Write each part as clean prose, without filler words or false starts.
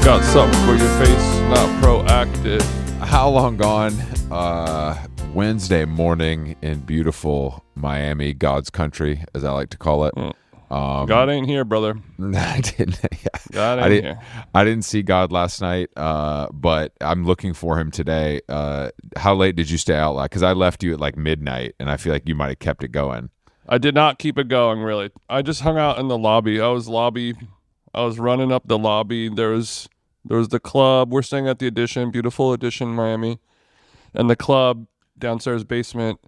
Got something for your face, not proactive. How long gone? Wednesday morning in beautiful Miami, God's country, as I like to call it. God ain't here, brother. I didn't. Yeah. God ain't here. I didn't see God last night, but I'm looking for him today. How late did you stay out? Because I left you at like midnight, and I feel like you might have kept it going. I did not keep it going, really. I just hung out in the lobby. I was running up the lobby. There was the club. We're staying at the Edition, beautiful Edition, Miami, and the club downstairs basement.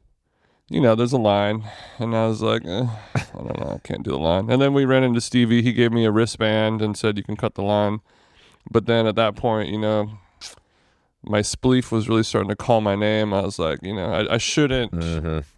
You know, there's a line, and I was like, I don't know, I can't do the line. And then we ran into Stevie. He gave me a wristband and said, you can cut the line. But then at that point, you know, my spleef was really starting to call my name. I was like, you know, I shouldn't.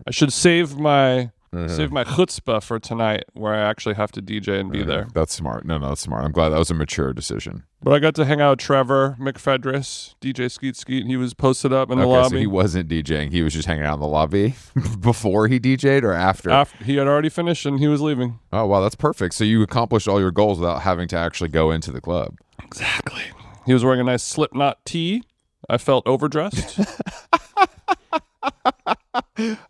I should save my chutzpah for tonight, where I actually have to DJ and be there. That's smart. No, that's smart. I'm glad that was a mature decision. But I got to hang out with Trevor McFedris, DJ Skeet Skeet. He was posted up in the lobby. So he wasn't DJing. He was just hanging out in the lobby before he DJ'd or after? After he had already finished and he was leaving. Oh, wow. That's perfect. So you accomplished all your goals without having to actually go into the club. Exactly. He was wearing a nice Slipknot tee. I felt overdressed.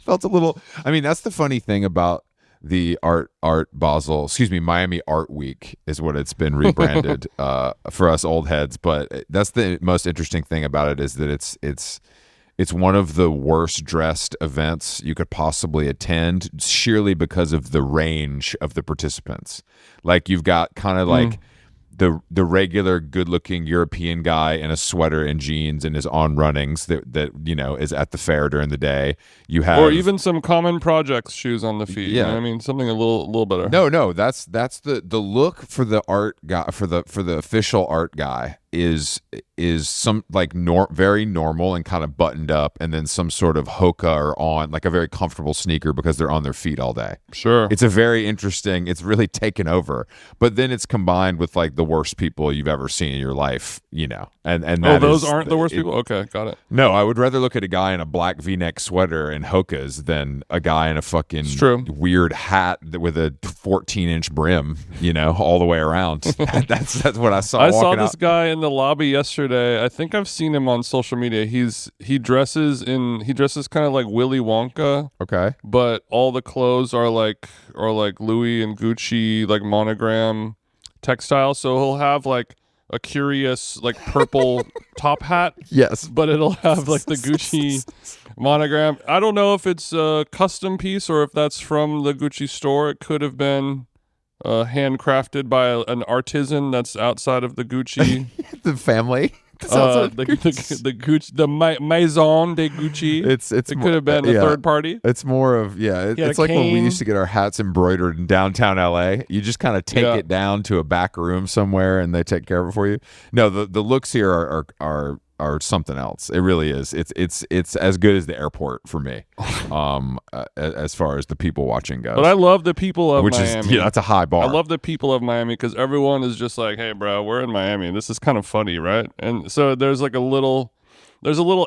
Felt a little. I mean, that's the funny thing about the Miami Art Week is what it's been rebranded for us old heads. But that's the most interesting thing about it, is that it's one of the worst dressed events you could possibly attend, sheerly because of the range of the participants. Like, you've got kind of like the regular good looking European guy in a sweater and jeans and is on runnings that you know is at the fair during the day. You have, or even some Common Projects shoes on the feet. Yeah, you know what I mean, something a little better. No, that's the look for the art guy, for the official art guy is some like very normal and kind of buttoned up, and then some sort of hoka or on like a very comfortable sneaker because they're on their feet all day. Sure. It's a very interesting, it's really taken over, but then it's combined with like the worst people you've ever seen in your life, you know, and those aren't the worst people. Okay, got it. No, I would rather look at a guy in a black V-neck sweater and hokas than a guy in a fucking weird hat with a 14-inch brim, you know, all the way around. That's what I saw. I saw this guy in the lobby yesterday. I think I've seen him on social media. He dresses kind of like Willy Wonka. Okay. But all the clothes are like Louis and Gucci, like monogram textile. So he'll have like a curious like purple top hat. Yes. But it'll have like the Gucci monogram. I don't know if it's a custom piece or if that's from the Gucci store. It could have been handcrafted by an artisan that's outside of the Gucci the family. The Gucci, the Maison de Gucci. It could have been a third party. It's more of it's like when we used to get our hats embroidered in downtown LA. You just kind of take it down to a back room somewhere and they take care of it for you. No, the looks here are something else. It really is. It's as good as the airport for me, as far as the people watching goes. But I love the people of Miami. That's a high bar. I love the people of Miami because everyone is just like, hey, bro, we're in Miami. This is kind of funny, right? And so there's a little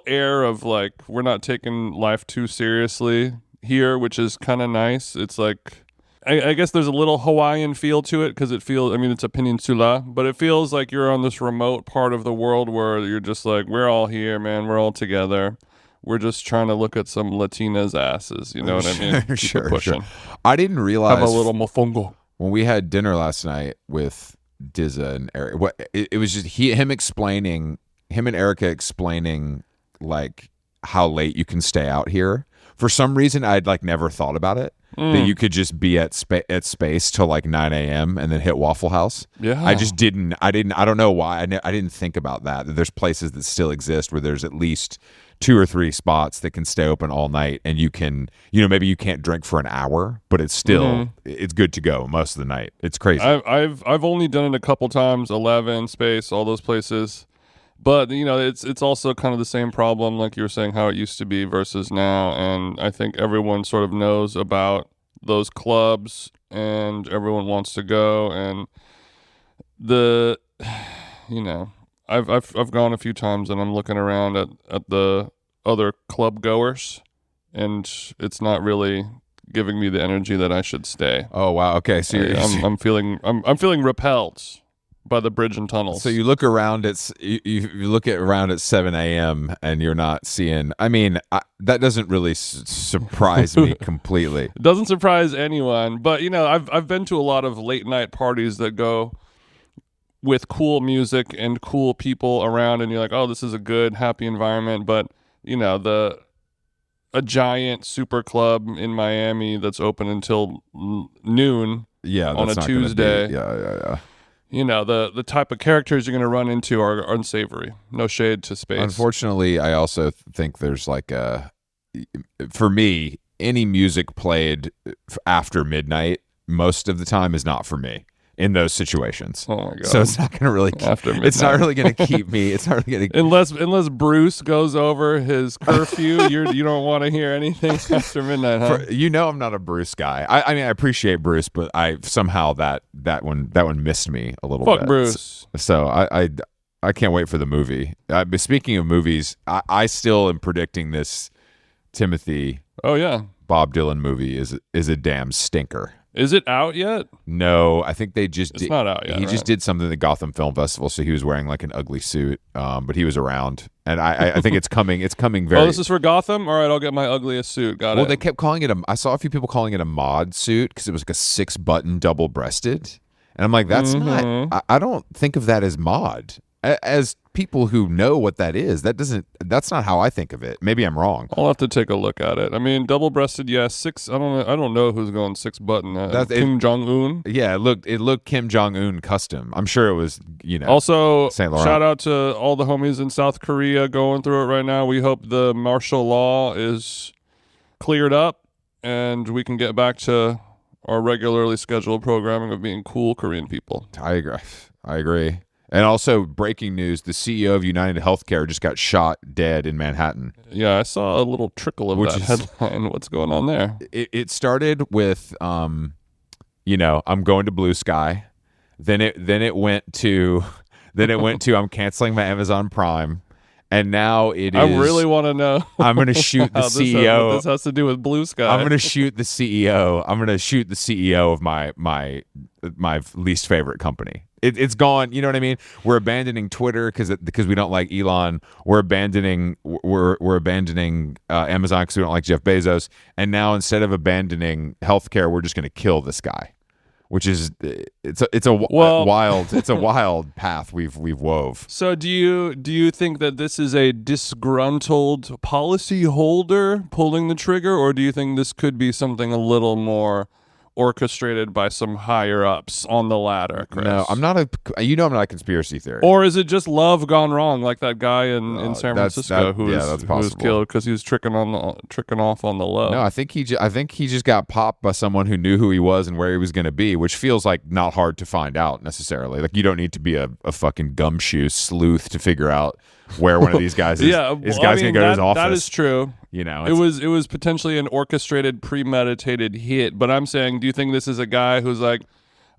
air of like we're not taking life too seriously here, which is kind of nice. It's like, I guess there's a little Hawaiian feel to it because it feels, I mean, it's a peninsula, but it feels like you're on this remote part of the world where you're just like, we're all here, man. We're all together. We're just trying to look at some Latinas' asses. You know what I mean? Sure. I didn't realize. Have a little mofongo. When we had dinner last night with Dizza and Eric, it was just him and Erica explaining like how late you can stay out here. For some reason, I'd like never thought about it. That you could just be at space till like 9 a.m. and then hit Waffle House. Yeah, I just didn't. I don't know why. I didn't think about that. That there's places that still exist where there's at least 2 or 3 spots that can stay open all night, and you can, you know, maybe you can't drink for an hour, but it's still it's good to go most of the night. It's crazy. I've only done it a couple times. 11 Space, all those places. But, you know, it's also kind of the same problem, like you were saying, how it used to be versus now. And I think everyone sort of knows about those clubs and everyone wants to go. And you know, I've gone a few times and I'm looking around at the other club goers, and it's not really giving me the energy that I should stay. Oh, wow. Okay. So I'm feeling repelled. by the bridge and tunnels. So you look around you look around at 7 a.m. and you're not seeing. I mean, that doesn't really surprise me completely. It doesn't surprise anyone, but I've been to a lot of late night parties that go with cool music and cool people around, and you're like, oh, this is a good, happy environment. But a giant super club in Miami that's open until noon. Yeah, on a Tuesday. Yeah. The type of characters you're going to run into are unsavory. No shade to space. Unfortunately, I also think there's for me, any music played after midnight most of the time is not for me in those situations. Oh my god! So it's not going to really. It's not really going to keep me. It's not really going to unless Bruce goes over his curfew. You don't want to hear anything after midnight, huh? I'm not a Bruce guy. I mean, I appreciate Bruce, but I somehow that one missed me a little bit. Fuck Bruce. So I can't wait for the movie. But speaking of movies, I still am predicting this Timothy. Oh yeah. Bob Dylan movie is a damn stinker. Is it out yet? No, I think they just It's not out yet. He just did something at the Gotham Film Festival, so he was wearing like an ugly suit, but he was around, and I think it's coming. It's coming very. Oh, this is for Gotham. All right, I'll get my ugliest suit. Got it. Well, they kept calling it I saw a few people calling it a mod suit because it was like a 6-button double-breasted, and I'm like, that's not. I don't think of that as mod. As people who know what that is, that's not how I think of it. Maybe I'm wrong. I'll have to take a look at it. I mean, double-breasted, yes. 6. I don't know who's going 6-button. Kim Jong Un. Yeah, it looked Kim Jong Un custom. I'm sure it was. Also, Saint Laurent. Shout out to all the homies in South Korea going through it right now. We hope the martial law is cleared up and we can get back to our regularly scheduled programming of being cool Korean people. I agree. And also, breaking news, the CEO of United Healthcare just got shot dead in Manhattan. Yeah, I saw a little trickle of that headline. What's going on there? It started with, I'm going to Blue Sky. Then it went to I'm canceling my Amazon Prime. And now it is. I really want to know. I'm going to shoot the CEO. What this has to do with Blue Sky. I'm going to shoot the CEO. I'm going to shoot the CEO of my least favorite company. It's gone. You know what I mean? We're abandoning Twitter because we don't like Elon. We're abandoning Amazon because we don't like Jeff Bezos. And now instead of abandoning healthcare, we're just going to kill this guy, which is it's a wild path we've wove. So do you think that this is a disgruntled policy holder pulling the trigger, or do you think this could be something a little more orchestrated by some higher ups on the ladder, Chris? No, I'm not a conspiracy theory. Or is it just love gone wrong, like that guy in San Francisco who was killed because he was tricking off on the low? No, I think he just got popped by someone who knew who he was and where he was going to be, which feels like not hard to find out necessarily. Like you don't need to be a fucking gumshoe sleuth to figure out where one of these guys is. Yeah, this guy's going to go to his office. That is true. It was potentially an orchestrated, premeditated hit. But I'm saying, do you think this is a guy who's like,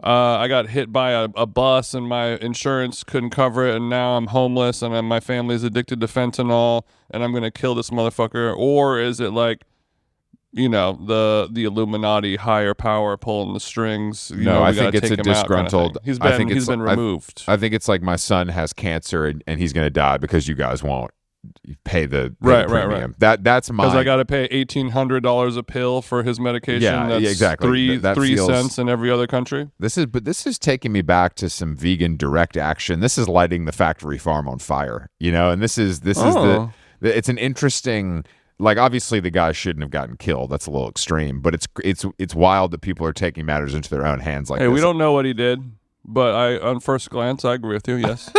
I got hit by a bus and my insurance couldn't cover it, and now I'm homeless and my family's addicted to fentanyl, and I'm gonna kill this motherfucker? Or is it like, the Illuminati higher power pulling the strings? I think it's a disgruntled. He's been removed. I think it's like my son has cancer and he's going to die because you guys won't pay the premium. That's my, because I got to pay $1,800 a pill for his medication. Yeah, that's exactly. Three cents in every other country. This is taking me back to some vegan direct action. This is lighting the factory farm on fire. And this is it's an interesting. Like, obviously, the guy shouldn't have gotten killed. That's a little extreme, but it's wild that people are taking matters into their own hands like this. Hey, we don't know what he did, but on first glance, I agree with you. Yes,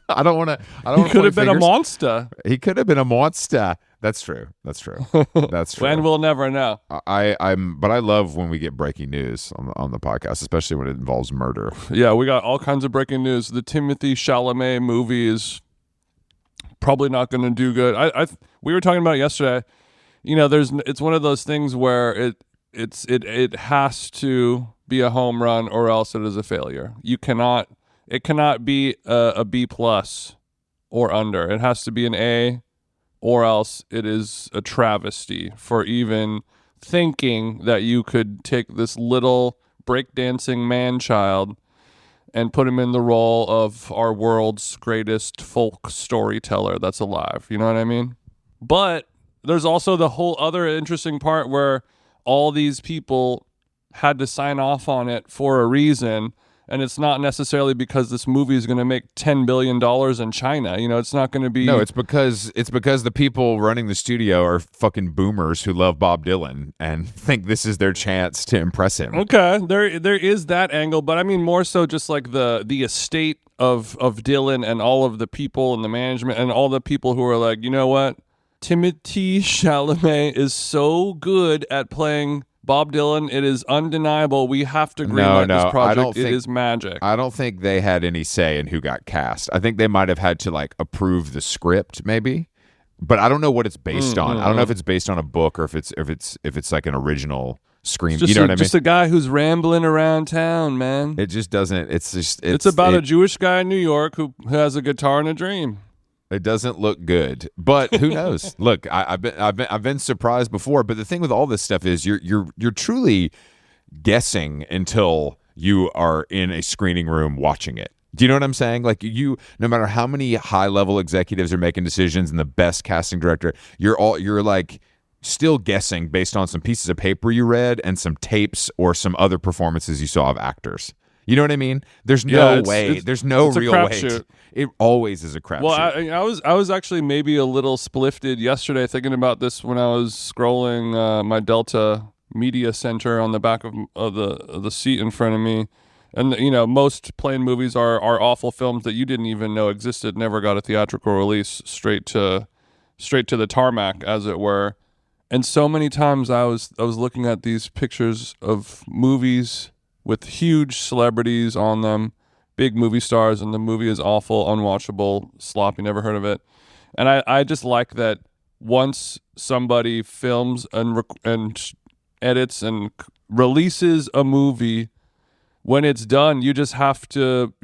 I don't want to. He could have been a monster. He could have been a monster. That's true. That's true. And we'll never know. But I love when we get breaking news on the podcast, especially when it involves murder. Yeah, we got all kinds of breaking news. The Timothée Chalamet movie is probably not going to do good. We were talking about it yesterday. It's one of those things where it has to be a home run or else it is a failure. It cannot be a B plus or under. It has to be an A, or else it is a travesty for even thinking that you could take this little breakdancing man-child and put him in the role of our world's greatest folk storyteller that's alive. You know what I mean? But there's also the whole other interesting part where all these people had to sign off on it for a reason. And it's not necessarily because this movie is going to make $10 billion in China. You know, it's not going to be. No, it's because the people running the studio are fucking boomers who love Bob Dylan and think this is their chance to impress him. Okay, there is that angle, but I mean more so just like the estate of Dylan and all of the people and the management and all the people who are like, you know what, Timothée Chalamet is so good at playing Bob Dylan. It is undeniable. We have to greenlight this project. It is magic. I don't think they had any say in who got cast. I think they might have had to like approve the script, maybe, but I don't know what it's based on. I don't know if it's based on a book or if it's like an original screen. You know what I mean? Just a guy who's rambling around town, man. It just doesn't. It's about a Jewish guy in New York who has a guitar and a dream. It doesn't look good, but who knows? Look, I've been surprised before, but the thing with all this stuff is you're truly guessing until you are in a screening room watching it. Do you know what I'm saying? Like no matter how many high level executives are making decisions and the best casting director, you're like still guessing based on some pieces of paper you read and some tapes or some other performances you saw of actors. You know what I mean? There's no way. There's no real way. It always is a crapshoot. Well, I was actually maybe a little spliffed yesterday thinking about this when I was scrolling my Delta Media Center on the back of the seat in front of me, and you know most plane movies are awful films that you didn't even know existed, never got a theatrical release, straight to the tarmac, as it were. And so many times I was looking at these pictures of movies with huge celebrities on them, big movie stars, and the movie is awful, unwatchable, sloppy, never heard of it. And I just like that once somebody films and edits and releases a movie, when it's done, you just have to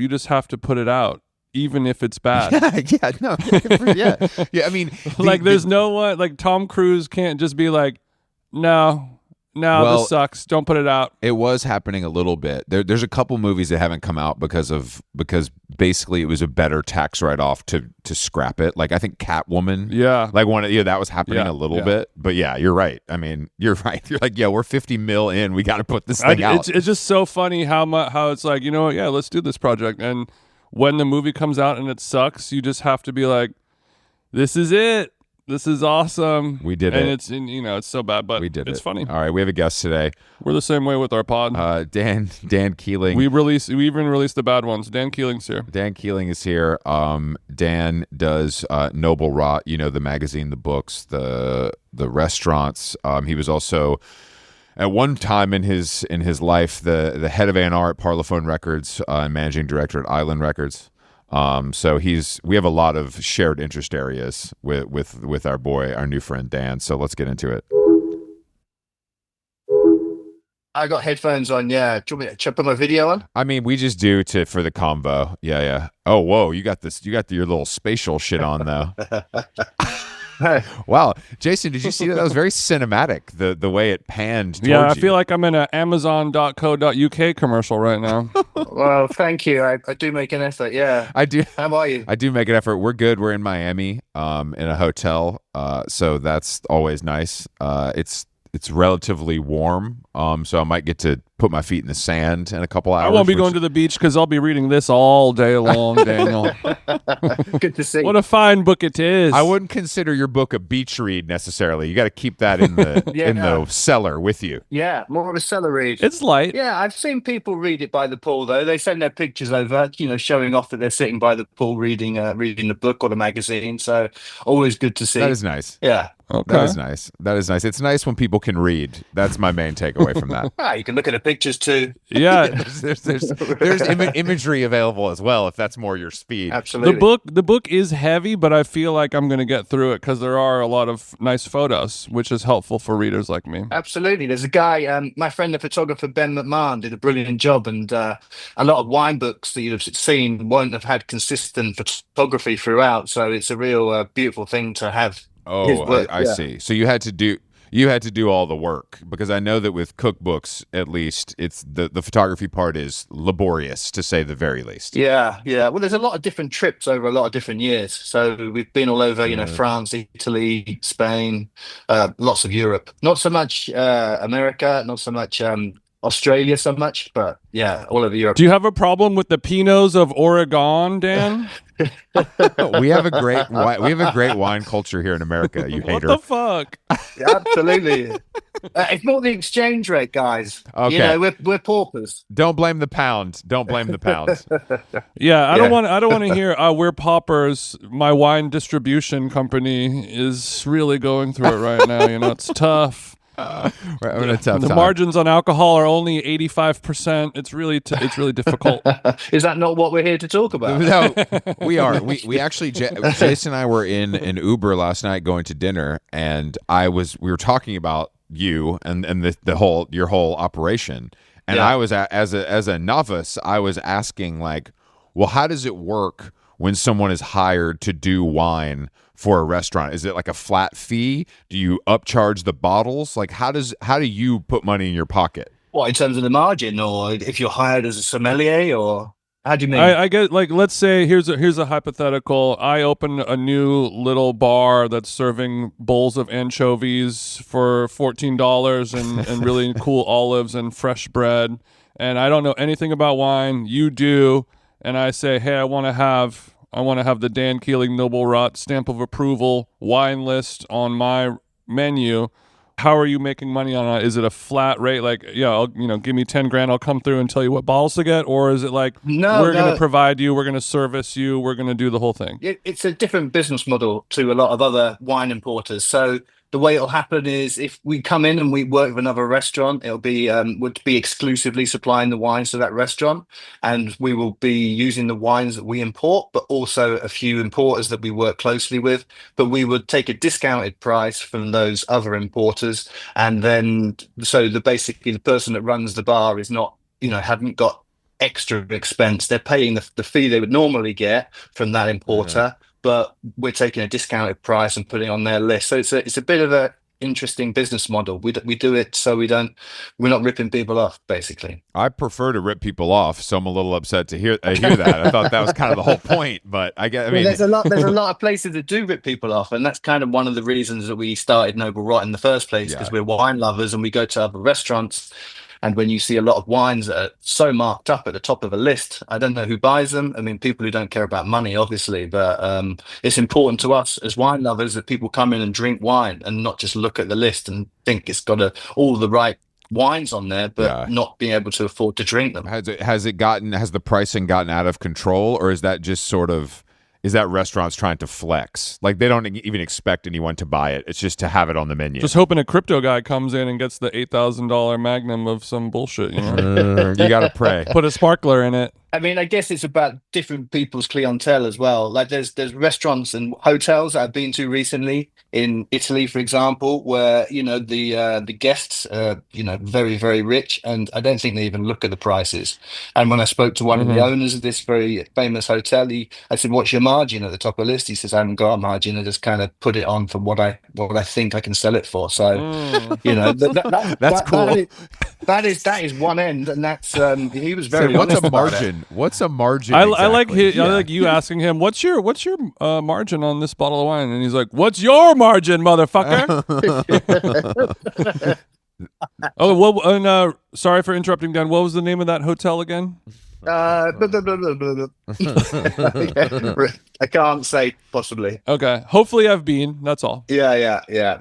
put it out, even if it's bad. Yeah. I mean, like there's no one, like Tom Cruise can't just be like, no, this sucks, don't put it out. It was happening a little bit. There's a couple movies that haven't come out because basically it was a better tax write-off to scrap it. Like I think Catwoman, that was happening a little bit. But yeah, you're right. I mean, you're right. You're like, yeah, we're 50 mil in, we got to put this thing out. It's just so funny how it's like, you know what, yeah, let's do this project, and when the movie comes out and it sucks, you just have to be like, this is it. This is awesome. We did it. And it's so bad, but it's funny. All right, we have a guest today. We're the same way with our pod. Dan Keeling. We even released the bad ones. Dan Keeling's here. Dan Keeling is here. Dan does Noble Rot, the magazine, the books, the restaurants. He was also at one time in his life the head of A&R at Parlophone Records and managing director at Island Records. So we have a lot of shared interest areas with our new friend Dan. So let's get into it. I got headphones on. Yeah, do you want me to put my video on? I mean, we just do for the combo. Yeah. Oh, whoa, you got this. You got your little spatial shit on though. Wow, Jason, did you see that? That was very cinematic. The way it panned. Yeah, I feel like I'm in an Amazon.co.uk commercial right now. Well, thank you. I do make an effort. Yeah, I do. How are you? I do make an effort. We're good. We're in Miami, in a hotel. So that's always nice. It's relatively warm. So I might get to put my feet in the sand in a couple hours. I won't be going to the beach because I'll be reading this all day long, Daniel. Good to see. What a fine book it is. I wouldn't consider your book a beach read necessarily. You got to keep that in the the cellar with you. Yeah, more of a cellar read. It's light. Yeah, I've seen people read it by the pool though. They send their pictures over, showing off that they're sitting by the pool reading the book or the magazine. So always good to see. That is nice. Yeah. Okay. That is nice. It's nice when people can read. That's my main takeaway from that. You can look at the pictures too. Yeah, there's imagery available as well if that's more your speed. Absolutely. The book is heavy, but I feel like I'm going to get through it because there are a lot of nice photos, which is helpful for readers like me. Absolutely. There's a guy, my friend, the photographer Ben McMahon, did a brilliant job, and a lot of wine books that you've seen won't have had consistent photography throughout. So it's a real beautiful thing to have. Oh, I see. So you had to you had to do all the work, because I know that with cookbooks, at least, it's the photography part is laborious, to say the very least. Yeah, yeah. Well, there's a lot of different trips over a lot of different years. So we've been all over, Uh, France, Italy, Spain, lots of Europe. Not so much America, not so much Australia, so much, but yeah, all over Europe. Do you have a problem with the Pinots of Oregon, Dan? we have a great wine culture here in America. You What hater. the fuck? Yeah, absolutely. It's more the exchange rate, guys. Okay. We're paupers. Don't blame the pound. Don't blame the pound. Yeah, I Yeah. don't want to hear we're paupers. My wine distribution company is really going through it right now. It's tough. We're having a tough The time. margins on alcohol are only 85%. It's really difficult. Is that not what we're here to talk about? No, we are. We actually, Jason and I were in an Uber last night going to dinner, and we were talking about you and your whole operation, and Yeah. I was as a novice, I was asking, like, well, how does it work when someone is hired to do wine for a restaurant? Is it like a flat fee? Do you upcharge the bottles? Like, how do you put money in your pocket? What, in terms of the margin, or if you're hired as a sommelier, or how do you mean? I get, like, let's say here's a hypothetical. I open a new little bar that's serving bowls of anchovies for $14 and really cool olives and fresh bread, and I don't know anything about wine. You do, and I say, hey, I want to have the Dan Keeling Noble Rot stamp of approval wine list on my menu. How are you making money on it? Is it a flat rate? Like, give me 10 grand. I'll come through and tell you what bottles to get. Or is it like, No, we're going no. to provide you, we're going to service you, we're going to do the whole thing? It's a different business model to a lot of other wine importers. So the way it'll happen is, if we come in and we work with another restaurant, it'll be would be exclusively supplying the wines to that restaurant, and we will be using the wines that we import, but also a few importers that we work closely with. But we would take a discounted price from those other importers, and then basically the person that runs the bar is not, hadn't got extra expense. They're paying the fee they would normally get from that importer, but we're taking a discounted price and putting it on their list. So it's a bit of a interesting business model. We do it so we're not ripping people off, basically. I prefer to rip people off, so I'm a little upset to hear that. I thought that was kind of the whole point, but I mean, There's a lot of places that do rip people off, and that's kind of one of the reasons that we started Noble Rot in the first place, because we're wine lovers and we go to other restaurants. And when you see a lot of wines that are so marked up at the top of a list, I don't know who buys them. I mean, people who don't care about money, obviously, but it's important to us as wine lovers that people come in and drink wine and not just look at the list and think it's got all the right wines on there, but not being able to afford to drink them. has the pricing gotten out of control, or is that just is that restaurants trying to flex? Like, they don't even expect anyone to buy it. It's just to have it on the menu. Just hoping a crypto guy comes in and gets the $8,000 Magnum of some bullshit. You got to pray. Put a sparkler in it. I mean, I guess it's about different people's clientele as well. Like, there's restaurants and hotels I've been to recently in Italy, for example, where the guests are very, very rich, and I don't think they even look at the prices. And when I spoke to one of the owners of this very famous hotel, I said, "What's your margin at the top of the list?" He says, "I haven't got a margin. I just kind of put it on for what I think I can sell it for." So that's cool. That is one end, and that's he was very what's honest a about margin? it. What's a margin? I exactly? like you asking him, what's your margin on this bottle of wine? And he's like, what's your margin, motherfucker? Oh, well, and sorry for interrupting, Dan. What was the name of that hotel again? Blah, blah, blah, blah, blah. I can't say possibly. Okay. Hopefully I've been. That's all. Yeah.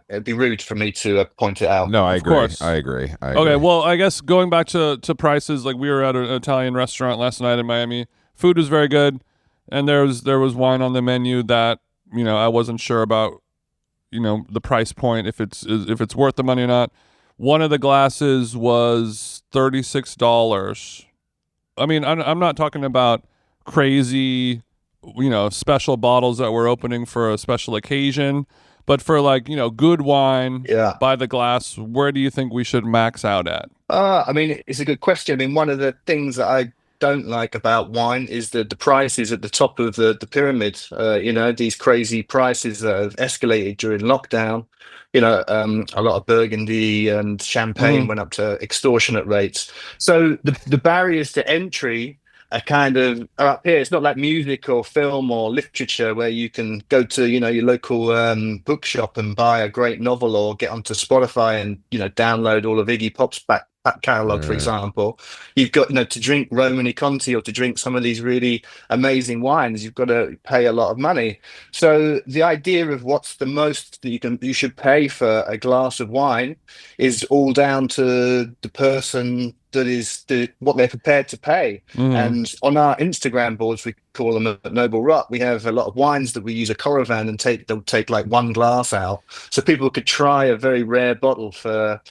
It'd be rude for me to point it out. No, I agree. course. I agree. Okay, well, I guess going back to prices, like, we were at an Italian restaurant last night in Miami. Food was very good, and there was wine on the menu that, I wasn't sure about, the price point, if it's worth the money or not. One of the glasses was $36. I mean, I'm not talking about crazy, special bottles that we're opening for a special occasion, but for, like, good wine by the glass, where do you think we should max out at? I mean, it's a good question. I mean, one of the things that I don't like about wine is that the prices at the top of the pyramid. These crazy prices that have escalated during lockdown. A lot of Burgundy and Champagne Mhm. went up to extortionate rates. So the barriers to entry are up here. It's not like music or film or literature where you can go to, your local bookshop and buy a great novel or get onto Spotify and, download all of Iggy Pop's back catalog, for Mm. example. You've got, to drink Romani Conti or to drink some of these really amazing wines, you've got to pay a lot of money. So the idea of what's the most that you should pay for a glass of wine is all down to the person what they're prepared to pay. Mhm. And on our Instagram boards, we call them at Noble Rock, we have a lot of wines that we use a caravan and they'll take like one glass out. So people could try a very rare bottle for,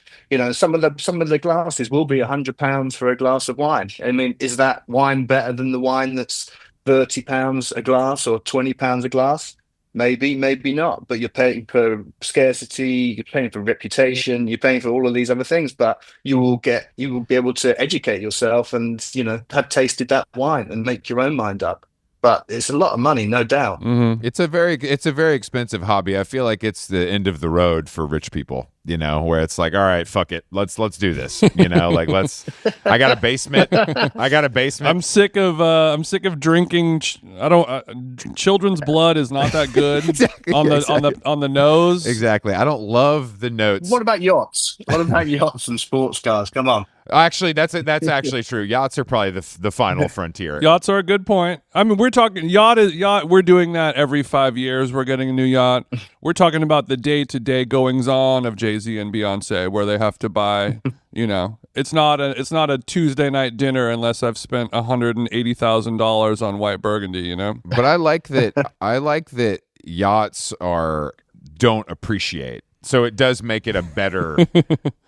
some of the glasses will be £100 for a glass of wine. I mean, is that wine better than the wine that's £30 a glass or £20 a glass? Maybe, maybe not. But you're paying for scarcity, you're paying for reputation, you're paying for all of these other things. But you will be able to educate yourself and have tasted that wine and make your own mind up. But it's a lot of money, no doubt. Mhm. It's a very expensive hobby. I feel like it's the end of the road for rich people, where it's like, all right, fuck it. Let's do this. Like I got a basement. I'm sick of drinking. I don't. Children's blood is not that good Exactly, on the nose. Exactly. I don't love the notes. What about yachts? What about yachts and sports cars? Come on. Actually, that's actually true. Yachts are probably the final frontier. Yachts are a good point. I mean, we're talking yacht. We're doing that every 5 years. We're getting a new yacht. We're talking about the day-to-day goings on of Jay-Z and Beyonce, where they have to buy. It's not a Tuesday night dinner unless I've spent $180,000 on white Burgundy. But I like that. I like that yachts don't appreciate. So it does make it a better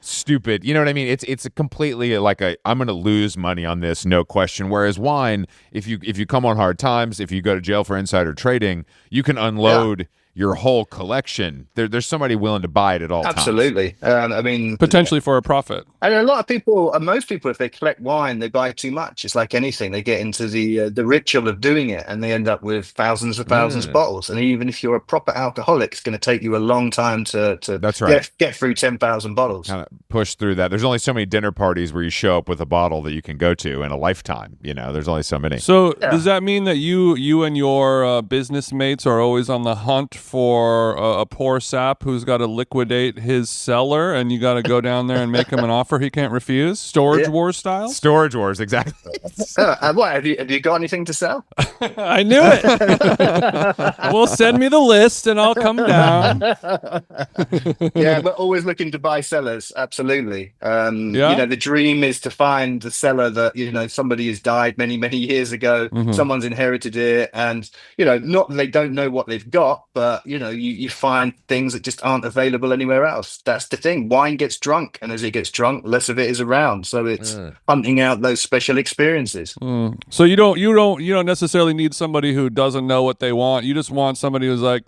stupid. You know what I mean? It's a completely like I'm going to lose money on this, no question. Whereas wine, if you come on hard times, if you go to jail for insider trading, you can unload your whole collection. There's somebody willing to buy it at all times. Absolutely. I mean, Potentially for a profit. and a lot of people, most people, if they collect wine, they buy too much. It's like anything; they get into the ritual of doing it, and they end up with thousands of thousands of bottles. And even if you're a proper alcoholic, it's going to take you a long time to That's right. get through 10,000 bottles. Kind of push through that. There's only so many dinner parties where you show up with a bottle that you can go to in a lifetime. There's only so many. So does that mean that you and your business mates are always on the hunt for a poor sap who's got to liquidate his cellar, and you got to go down there and make him an offer he can't refuse? Storage Wars style? Storage wars, exactly. What have you got anything to sell? I knew it. Well, send me the list and I'll come down. Yeah, we're always looking to buy cellars. Absolutely. Yeah? The dream is to find the cellar that, somebody has died many, many years ago. Mhm. Someone's inherited it. And, not that they don't know what they've got, but, you find things that just aren't available anywhere else. That's the thing. Wine gets drunk. And as it gets drunk, less of it is around. So it's hunting out those special experiences. So you don't necessarily need somebody who doesn't know what they want. You just want somebody who's like,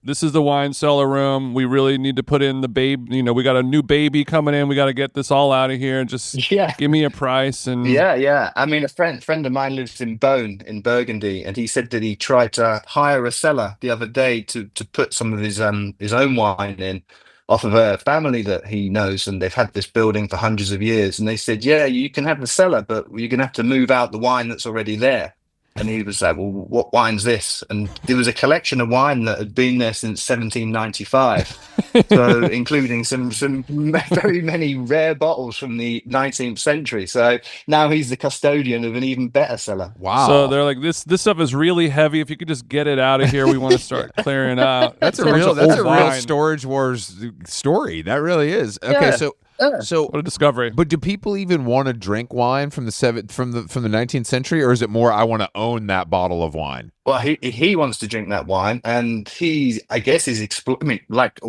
this is the wine cellar room. We really need to put in the baby. We got a new baby coming in. We got to get this all out of here. Just give me a price. And Yeah. I mean, a friend of mine lives in Beaune in Burgundy, and he said that he tried to hire a cellar the other day to put some of his own wine in off of a family that he knows, and they've had this building for hundreds of years. And they said, yeah, you can have the cellar, but you're going to have to move out the wine that's already there. And he was like, well, what wine's this? And there was a collection of wine that had been there since 1795. So including some very many rare bottles from the 19th century. So now he's the custodian of an even better cellar. Wow. So they're like, this stuff is really heavy. If you could just get it out of here, we want to start clearing out. That's a bunch real of old wine. storage wars story. That really is. Okay, Yeah. so What a discovery. but do people even want to drink wine from the 19th century, or is it more I want to own that bottle of wine? Well, he wants to drink that wine, and I guess he's like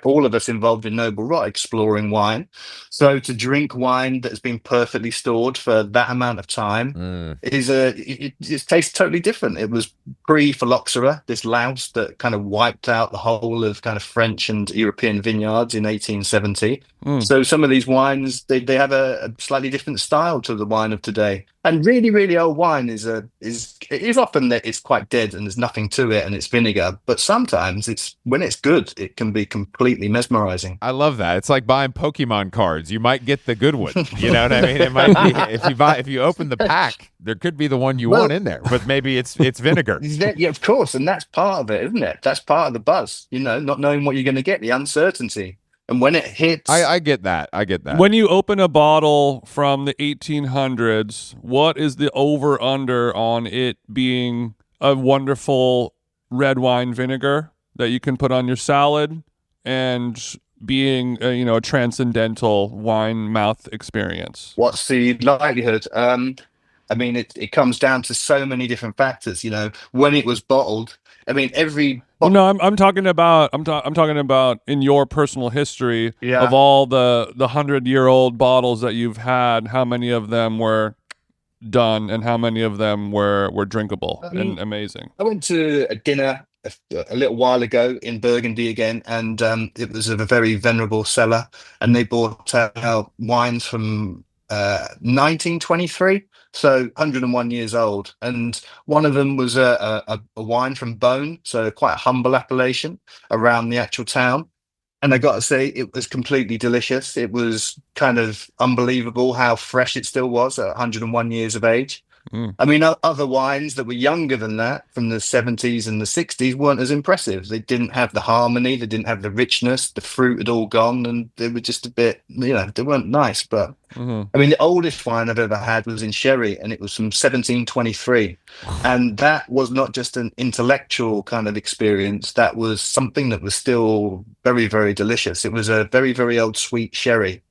all of us involved in Noble Rot, exploring wine. So to drink wine that's been perfectly stored for that amount of time it tastes totally different. It was pre-phylloxera, this louse that kind of wiped out the whole of kind of French and European vineyards in 1870. So some of these wines they have a slightly different style to the wine of today. And really, really old wine is often that it's quite dead and there's nothing to it and it's vinegar. But sometimes it's when it's good, it can be completely mesmerizing. I love that. It's like buying Pokemon cards. You might get the good one. You know what I mean? It might be if you open the pack, there could be the one you Well, want in there, but maybe it's vinegar. yeah, of course, and that's part of it, isn't it? That's part of the buzz, not knowing what you're going to get, the uncertainty. And when it hits, I get that. I get that. When you open a bottle from the 1800s, what is the over under on it being a wonderful red wine vinegar that you can put on your salad and being a transcendental wine mouth experience? what's the likelihood? I mean, it comes down to so many different factors. When it was bottled. I mean, every Well, no, I'm talking about I'm talking about in your personal history of yeah. all the 100-year-old bottles that you've had, how many of them were done and how many of them were drinkable and amazing? I went to a dinner a little while ago in Burgundy again, and it was of a very venerable cellar, and they brought out wines from 1923, so 101 years old. And one of them was a wine from Beaune, so quite a humble appellation around the actual town. And I got to say, it was completely delicious. It was kind of unbelievable how fresh it still was at 101 years of age. Mm. I mean, other wines that were younger than that from the 70s and the 60s weren't as impressive. They didn't have the harmony, they didn't have the richness, the fruit had all gone, and they were just a bit, they weren't nice. But Hmm. I mean, the oldest wine I've ever had was in sherry, and it was from 1723. And that was not just an intellectual kind of experience, that was something that was still very, very delicious. It was a very, very old sweet sherry.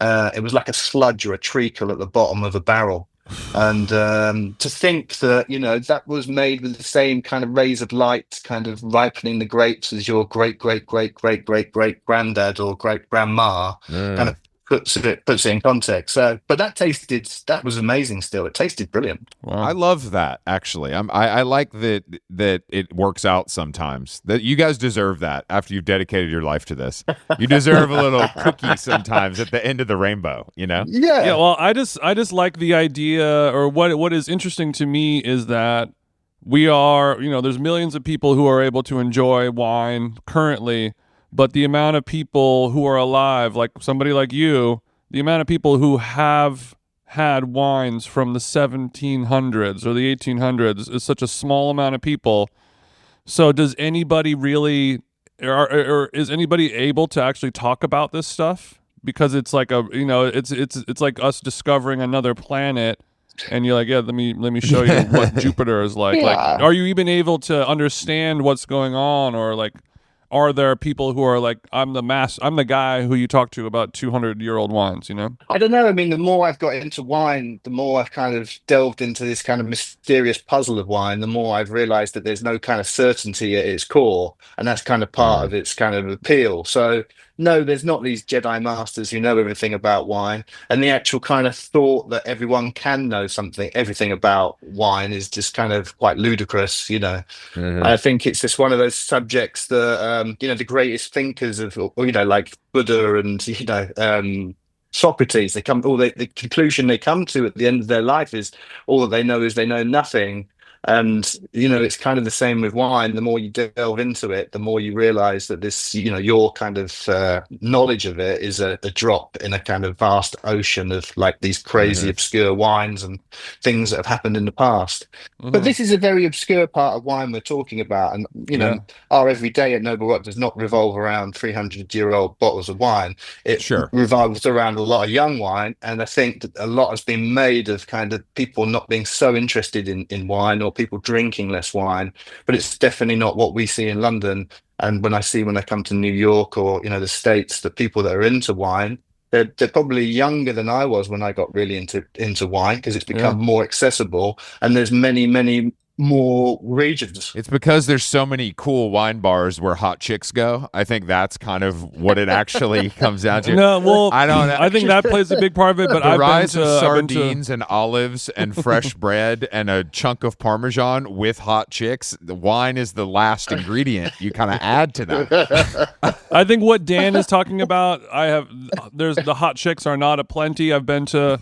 It was like a sludge or a treacle at the bottom of a barrel. And to think that, that was made with the same kind of rays of light, kind of ripening the grapes as your great, great, great, great, great, great granddad or great grandma kind of puts it in context. So, but that was amazing still. It tasted brilliant. I Wow. love that actually. I like that it works out sometimes. That you guys deserve that after you've dedicated your life to this. You deserve a little cookie sometimes at the end of the rainbow, you know? Yeah, Yeah. well, I just like the idea, or what is interesting to me is that we are, there's millions of people who are able to enjoy wine currently, but the amount of people who are alive, like somebody like you, the amount of people who have had wines from the 1700s or the 1800s is such a small amount of people. So does anybody really, or is anybody able to actually talk about this stuff? Because it's like it's like us discovering another planet, and you're like, yeah, let me show you what Jupiter is like. Like, Yeah. are you even able to understand what's going on, or like, are there people who are like, I'm the guy who you talk to about 200-year-old wines, I don't know. I mean, the more I've got into wine, the more I've kind of delved into this kind of mysterious puzzle of wine, the more I've realized that there's no kind of certainty at its core. And that's kind of part of its kind of appeal. So, no, there's not these Jedi masters who know everything about wine. And the actual kind of thought that everyone can know everything about wine is just kind of quite ludicrous. I think it's just one of those subjects that the greatest thinkers of, like Buddha and Socrates. The conclusion they come to at the end of their life is all that they know is they know nothing. And it's kind of the same with wine. The more you delve into it, the more you realize that this, your kind of knowledge of it is a drop in a kind of vast ocean of like these crazy obscure wines and things that have happened in the past. But Mhm. this is a very obscure part of wine we're talking about, and Yeah. our everyday at Noble Rock does not revolve around 300-year-old bottles of wine. It Sure. revolves around a lot of young wine, and I think that a lot has been made of kind of people not being so interested in wine or people drinking less wine. But it's definitely not what we see in London. And when I come to New York or the States, the people that are into wine, they're probably younger than I was when I got really into wine because it's Yeah. become more accessible, and there's many, many more regions. It's because there's so many cool wine bars where hot chicks go. I think that's kind of what it actually comes down to. No, well, I don't know. I think that plays a big part of it. But The I've been rise to, of I've been to- sardines and olives and fresh bread and a chunk of Parmesan with hot chicks. The wine is the last ingredient you kind of add to that. I think what Dan is talking about, there's the hot chicks are not aplenty. I've been to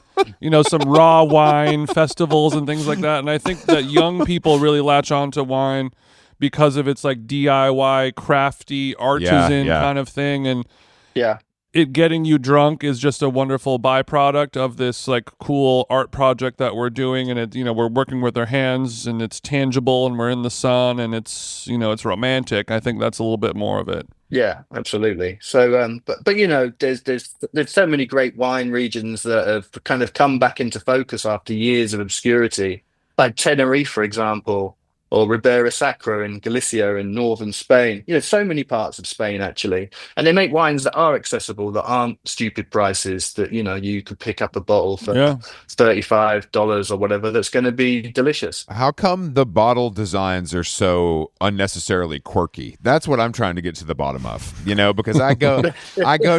some raw wine festivals and things like that. And I think that young people really latch on to wine because of its like DIY, crafty, artisan yeah. kind of thing. And Yeah. it getting you drunk is just a wonderful byproduct of this like cool art project that we're doing. And it, we're working with our hands and it's tangible and we're in the sun and it's, it's romantic. I think that's a little bit more of it. Yeah, absolutely. So, but there's so many great wine regions that have kind of come back into focus after years of obscurity, like Tenerife, for example, or Ribera Sacra in Galicia in northern Spain. So many parts of Spain actually, and they make wines that are accessible, that aren't stupid prices. That you could pick up a bottle for Yeah. $35 or whatever. That's going to be delicious. How come the bottle designs are so unnecessarily quirky? That's what I'm trying to get to the bottom of, because I go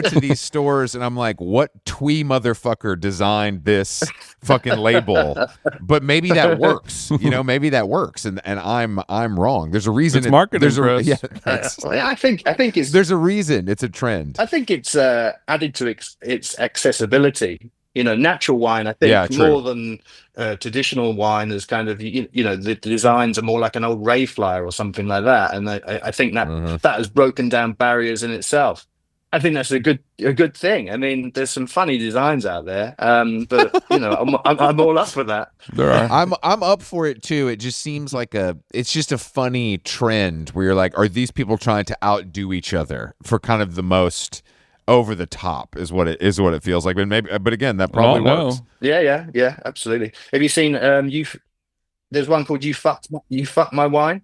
to these stores and I'm like, what twee motherfucker designed this fucking label? But maybe that works, maybe that works. And I'm wrong. There's a reason. It's marketing, Chris. Well, I think it's there's a reason. It's a trend. I think it's added to its accessibility. Natural wine, I think, more than traditional wine is kind of, the designs are more like an old Rave flyer or something like that. And I think that that has broken down barriers in itself. I think that's a good thing. I mean, there's some funny designs out there, but I'm all up for that. There are. I'm up for it too. It just seems like it's just a funny trend where you're like, are these people trying to outdo each other for kind of the most over the top is what it feels like. But again, that probably works. Yeah, absolutely. Have you seen there's one called You Fucked My Wine?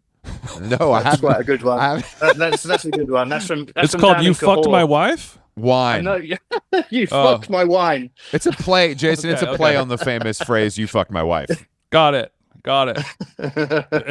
No, I haven't. That's quite a good one. That's a good one. It's called You Fucked My Wife? Wine. No, you fucked my wine. It's a play, Jason. It's a play on the famous phrase "You fucked my wife." Got it.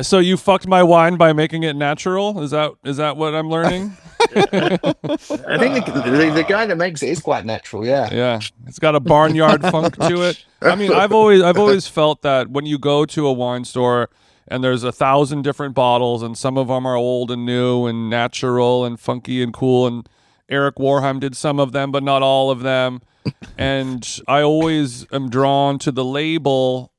So you fucked my wine by making it natural? Is that what I'm learning? I think the guy that makes it is quite natural. Yeah. It's got a barnyard funk to it. I mean, I've always felt that when you go to a wine store and there's 1,000 different bottles and some of them are old and new and natural and funky and cool, and Eric Warheim did some of them, but not all of them. And I always am drawn to the label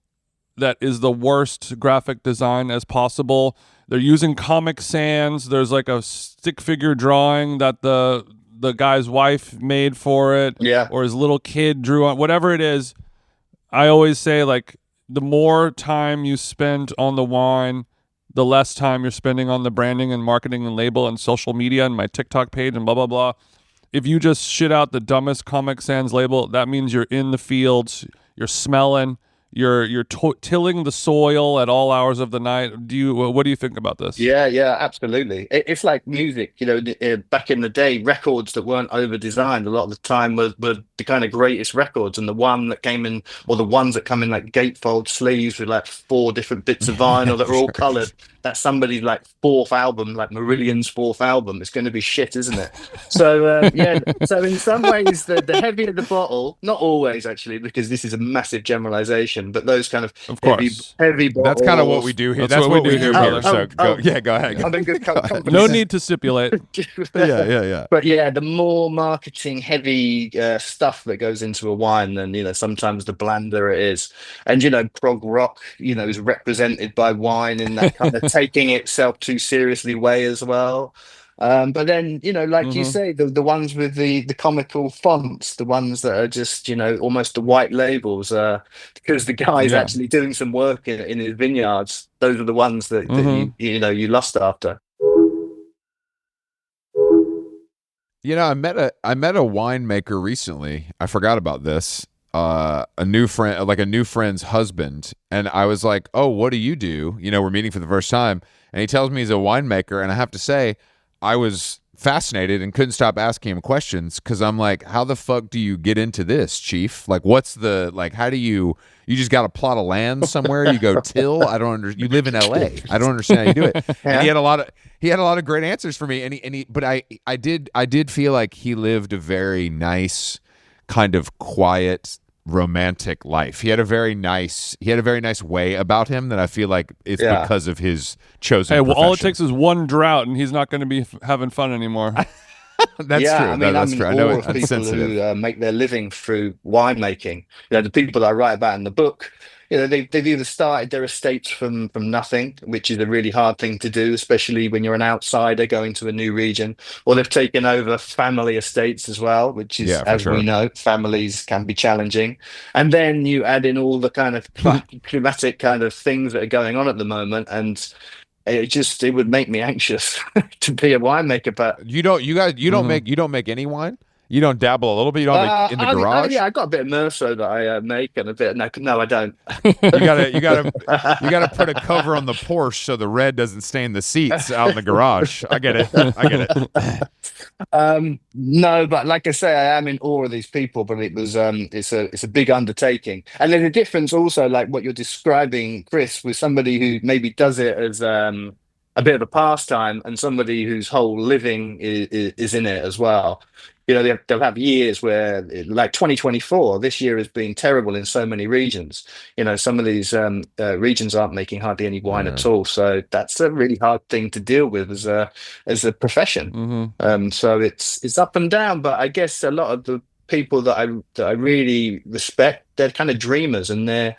that is the worst graphic design as possible. They're using Comic Sans. There's like a stick figure drawing that the guy's wife made for it, or his little kid drew on, whatever it is. I always say, like, the more time you spend on the wine, the less time you're spending on the branding and marketing and label and social media and my TikTok page and blah, blah, blah. If you just shit out the dumbest Comic Sans label, that means you're in the fields, you're smelling, you're tilling the soil at all hours of the night. What do you think about this? Yeah, absolutely. It's like music, back in the day, records that weren't over designed a lot of the time were the kind of greatest records, and the one that came in, or the ones that come in like gatefold sleeves with like 4 different bits of vinyl that are all colored. That's somebody's like 4th album, like Marillion's 4th album. It's going to be shit, isn't it? So so in some ways, the heavier the bottle, not always actually, because this is a massive generalization, but those kind of heavy bottles. That's kind of what we do here. That's what we do, brother. So go ahead. I'm in good company. No need to stipulate. Yeah. But the more marketing heavy stuff that goes into a wine, then sometimes the blander it is. And prog rock, is represented by wine in that kind of taking itself too seriously way as well. But then, like you say, the ones with the comical fonts, the ones that are just, almost the white labels, because the guy's actually doing some work in his vineyards. Those are the ones that you lust after. I met a winemaker recently. I forgot about this. A new friend's husband, and I was like, "Oh, what do you do?" We're meeting for the first time, and he tells me he's a winemaker, and I have to say, I was fascinated and couldn't stop asking him questions because I'm like, "How the fuck do you get into this, Chief? Like, what's how do you just got a plot of land somewhere? You go till? I don't understand. You live in LA. I don't understand how you do it." And he had a lot of great answers for me, but I did feel like he lived a very nice, kind of quiet, romantic life. He had a very nice way about him that I feel like it's because of his chosen profession. All it takes is one drought and he's not going to be having fun anymore. That's Yeah, true. I mean, I'm That's in true. I know awe of it's people sensitive. who make their living through winemaking. The people that I write about in the book, they've either started their estates from nothing, which is a really hard thing to do, especially when you're an outsider going to a new region, or they've taken over family estates as well, which is, Yeah, for as we sure. know, families can be challenging. And then you add in all the kind of climatic kind of things that are going on at the moment, and it would make me anxious to be a winemaker, but. Mhm. You don't make any wine. You don't dabble a little bit. You don't make in the garage. Yeah, I got a bit of Merlot that I make and a bit. No, no, I don't. You gotta put a cover on the Porsche so the red doesn't stain the seats out in the garage. I get it. I get it. No, but like I say, I am in awe of these people. But it's a big undertaking, and there's a difference also, like what you're describing, Chris, with somebody who maybe does it as a bit of a pastime, and somebody whose whole living is in it as well. They'll have years where, like 2024, this year has been terrible in so many regions. Some of these regions aren't making hardly any wine Yeah. at all. So that's a really hard thing to deal with as a profession. Mhm. So it's up and down, but I guess a lot of the people that I really respect, they're kind of dreamers, and they're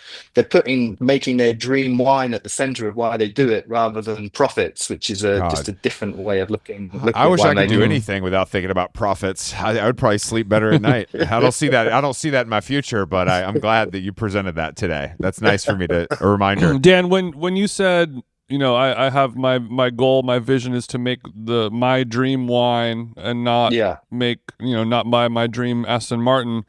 making their dream wine at the center of why they do it, rather than profits, which is just God, a different way of looking I at wish I could do winemaking. anything without thinking about profits. I would probably sleep better at night. I don't see that. I don't see that in my future, but I'm glad that you presented that today. That's nice for me to a reminder. Dan, when you said, I have my goal, my vision is to make my dream wine and not Yeah. make, not buy my dream Aston Martin.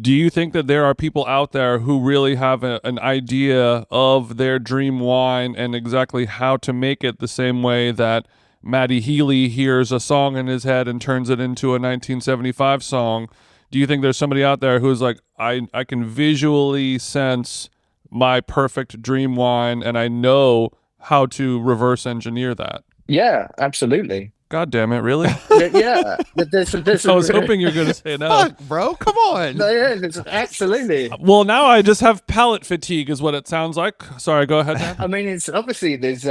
Do you think that there are people out there who really have an idea of their dream wine and exactly how to make it the same way that Matty Healy hears a song in his head and turns it into a 1975 song? Do you think there's somebody out there who's like, I can visually sense my perfect dream wine and I know how to reverse engineer that? Yeah, absolutely. God damn it, really? Yeah, there's I was hoping you were going to say no. Fuck, bro, come on. No, yeah, absolutely. Well, now I just have palate fatigue is what it sounds like. Sorry, go ahead, Dan. I mean, it's obviously it's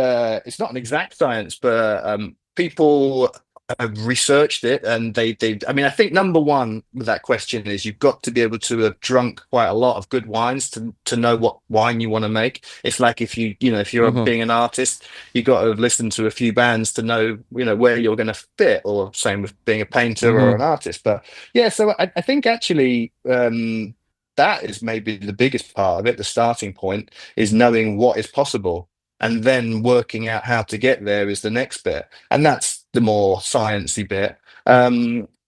not an exact science, but people have researched it, and they. I mean, I think number one with that question is you've got to be able to have drunk quite a lot of good wines to know what wine you want to make. It's like if you're Mhm. being an artist, you got to have listened to a few bands to know where you're going to fit. Or same with being a painter or an artist. But yeah, so I think actually. That is maybe the biggest part of it. The starting point is knowing what is possible, and then working out how to get there is the next bit, and that's the more sciencey bit.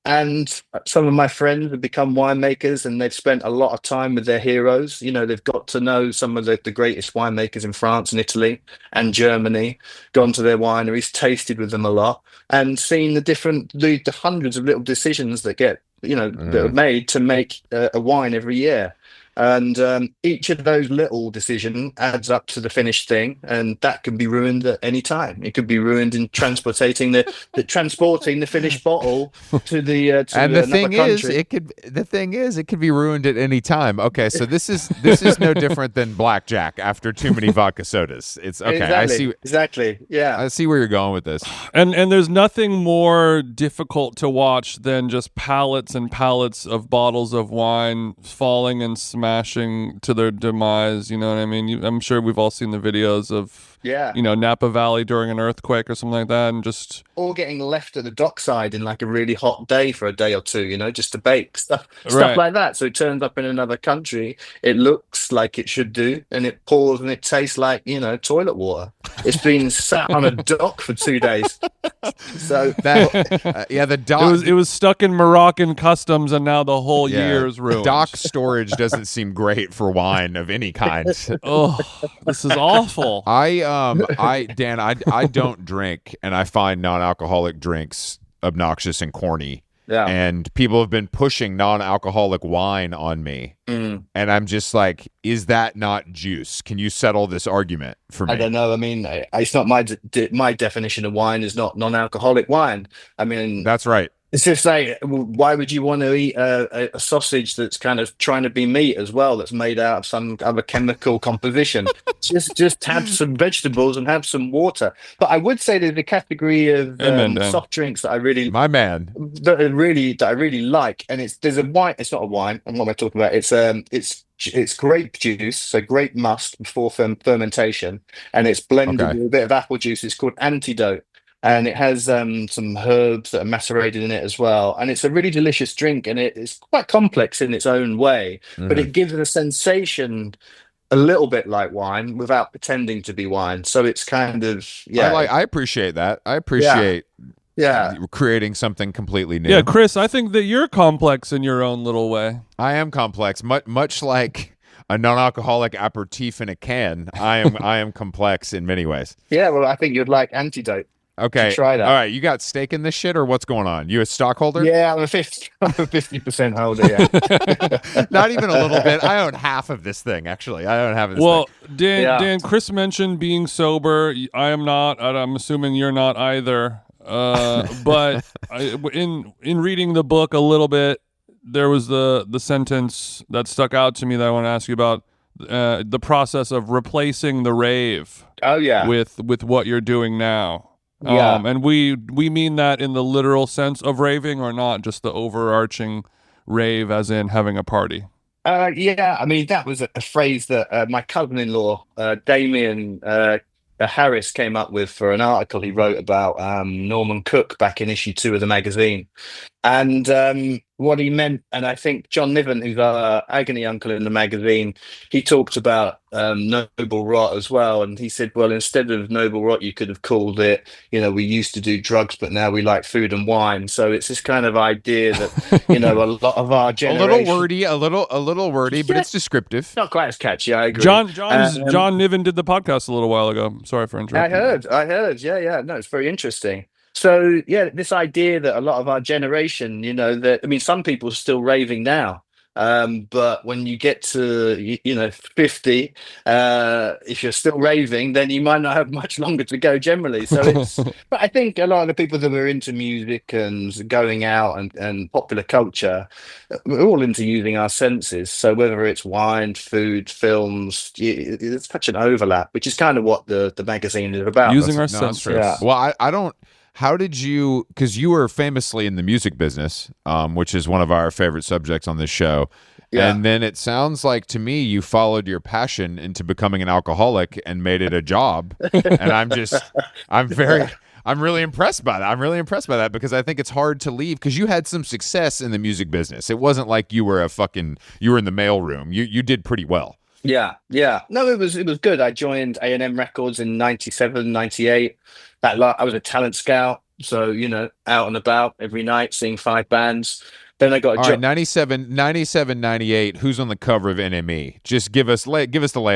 And some of my friends have become winemakers, and they've spent a lot of time with their heroes. They've got to know some of the greatest winemakers in France and Italy and Germany, gone to their wineries, tasted with them a lot, and seen the hundreds of little decisions that get that are made to make a wine every year. And each of those little decisions adds up to the finished thing, and that can be ruined at any time. It could be ruined in transporting the finished bottle to And the another thing is, country. it could be ruined at any time. Okay, so this is no different than blackjack after too many vodka sodas. It's okay. Exactly. Yeah. I see where you're going with this. And there's nothing more difficult to watch than just pallets and pallets of bottles of wine falling and smashing to their demise. You know what I mean? I'm sure we've all seen the videos of Yeah. Napa Valley during an earthquake or something like that, and just Or getting left at the dockside in like a really hot day for a day or two, just to bake stuff Right. like that. So it turns up in another country, it looks like it should do, and it pours and it tastes like toilet water. It's been sat on a dock for 2 days. So The dock. it was stuck in Moroccan customs, and now the whole year is ruined. Dock storage doesn't seem great for wine of any kind. Oh, this is awful. Dan, I don't drink, and I find non-alcoholic drinks obnoxious and corny. yeah. And people have been pushing non-alcoholic wine on me, Mm. and I'm just like, is that not juice? Can you settle this argument for me? I don't know. I mean, it's not my definition of wine is not non-alcoholic wine. I mean, That's right. It's just like, why would you want to eat a sausage that's kind of trying to be meat as well, that's made out of some other chemical composition? Just have some vegetables and have some water. But I would say there's a category of Amen, Dan. soft drinks that I really My man. that I really like, and there's a wine. It's not a wine. And what am I talking about? It's grape juice, so grape must before fermentation, and it's blended Okay. with a bit of apple juice. It's called Antidote, and it has some herbs that are macerated in it as well. And it's a really delicious drink, and it's quite complex in its own way, but Hmm. it gives a sensation a little bit like wine without pretending to be wine. So it's kind of I appreciate that. I yeah, appreciate yeah. creating something completely Yeah, new. Chris, I think that you're complex in your own little way. I am complex, much like a non-alcoholic aperitif in a can. I am complex in many ways. Yeah, well, I think you'd like Antidote. Should Okay. try All that. right, you got stake in this shit or what's going on? You a stockholder? Yeah, I'm a 50% holder. Yeah. Not even a little bit. I own half of this thing, actually. I own half of this thing. Well, Dan, Yeah. Dan, Chris mentioned being sober. I am not. And I'm assuming you're not either. But in reading the book a little bit, there was the sentence that stuck out to me that I want to ask you about. The process of replacing the rave Oh, yeah. with what you're doing now. Yeah. And we mean that in the literal sense of raving, or not just the overarching rave as in having a party. Yeah. I mean, that was a phrase that my cousin-in-law, Damien Harris, came up with for an article he wrote about Norman Cook back in issue 2 of the magazine. And what he meant, and I think John Niven, who's our agony uncle in the magazine, he talked about noble rot as well. And he said, well, instead of noble rot, you could have called it, we used to do drugs, but now we like food and wine. So it's this kind of idea that, a lot of our A little generation, wordy, a little wordy, but yeah, it's descriptive. not quite as catchy, I agree. John Niven did the podcast a little while ago. Sorry for interrupting. I heard. Yeah, yeah. No, it's very interesting. So, yeah, this idea that a lot of our generation, that I mean, some people are still raving now. But when you get to 50, if you're still raving, then you might not have much longer to go generally. So but I think a lot of the people that were into music and going out and popular culture, we're all into using our senses. So whether it's wine, food, films, it's such an overlap, which is kind of what the magazine is about. Using our No, that's true. Yeah. senses. Well, I don't. How did you? Because you were famously in the music business, which is one of our favorite subjects on this show. Yeah. And then it sounds like to me you followed your passion into becoming an alcoholic and made it a job. And I'm really impressed by that. I'm really impressed by that because I think it's hard to leave because you had some success in the music business. It wasn't like you were you were in the mailroom. You did pretty well. Yeah, yeah. No, it was good. I joined A&M Records in 97, 98. I was a talent scout, so out and about every night, seeing 5 bands. Then I got a All right, job. 97, 98. Who's on the cover of NME? Just give us the lay of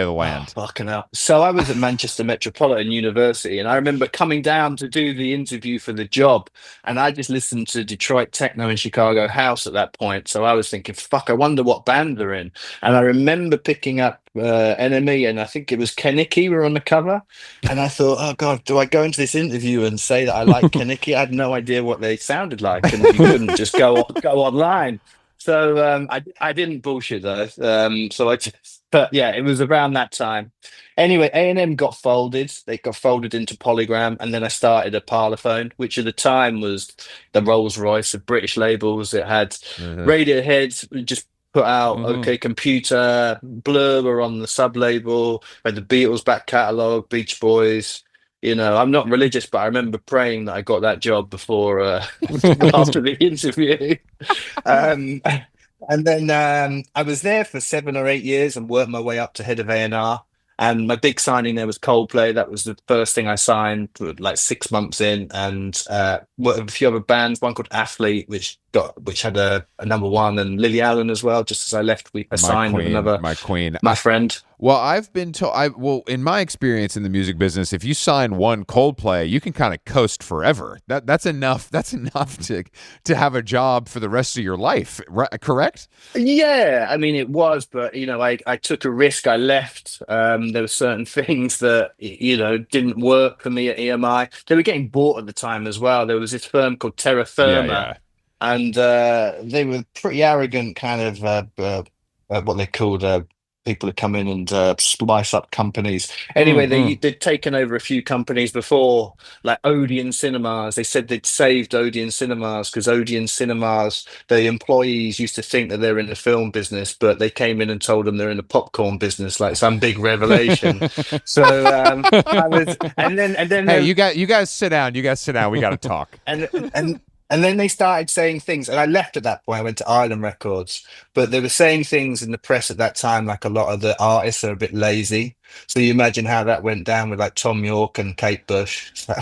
the land. Fucking hell. So I was at Manchester Metropolitan University, and I remember coming down to do the interview for the job, and I just listened to Detroit techno and Chicago house at that point. So I was thinking, fuck, I wonder what band they're in. And I remember picking up NME, and I think it was Kenickie were on the cover. And I thought, oh God, do I go into this interview and say that I like Kenickie? I had no idea what they sounded like, and you couldn't just go online. So I didn't bullshit though. So but yeah, it was around that time. Anyway, A&M got folded. They got folded into Polygram, and then I started a Parlophone, which at the time was the Rolls Royce of British labels. It had Mhm. Radiohead just put out Mhm. OK Computer, Blur were on the sub label, had the Beatles back catalogue, Beach Boys. I'm not religious, but I remember praying that I got that job before after the interview. Um, and then I was there for 7 or 8 years and worked my way up to head of A&R. And my big signing there was Coldplay. That was the first thing I signed, like 6 months in, and worked with a few other bands. One called Athlete, which had a number one, and Lily Allen as well. Just as I left, I signed with another My queen. my friend. Well, I've been told. In my experience in the music business, if you sign one Coldplay, you can kind of coast forever. That's enough. That's enough to have a job for the rest of your life. Right, correct? Yeah, I mean it was, but I took a risk. I left. There were certain things that didn't work for me at EMI. They were getting bought at the time as well. There was this firm called Terra Yeah, Firma, yeah. and they were pretty arrogant, kind of what they called people who come in and splice up companies. Anyway, Mm-mm. they'd taken over a few companies before, like Odeon Cinemas. They said they'd saved Odeon Cinemas because Odeon Cinemas, the employees used to think that they're in the film business, but they came in and told them they're in the popcorn business, like some big revelation. So I was, and then Hey, you guys sit down. You guys sit down. We got to talk. and and then they started saying things, and I left at that point. I went to Island Records, but they were saying things in the press at that time, like a lot of the artists are a bit lazy. So you imagine how that went down with like Tom York and Kate Bush. So,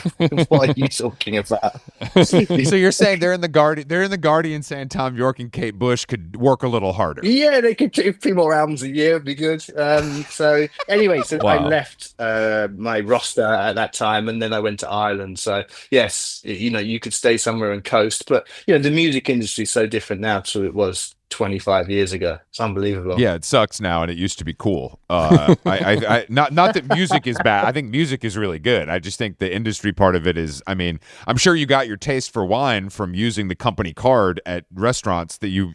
what are you talking about? So you're saying they're in the Guardian? They're in the Guardian saying Tom York and Kate Bush could work a little harder. Yeah, they could do a few more albums a year, would be good. So anyway, so I Wow. left my roster at that time, and then I went to Ireland. So yes, you could stay somewhere and coast, but the music industry is so different now to it was 25 years ago. It's unbelievable. Yeah, it sucks now, and it used to be cool. Not that music is bad. I think music is really good. I just think the industry part of it is. I mean, I'm sure you got your taste for wine from using the company card at restaurants that you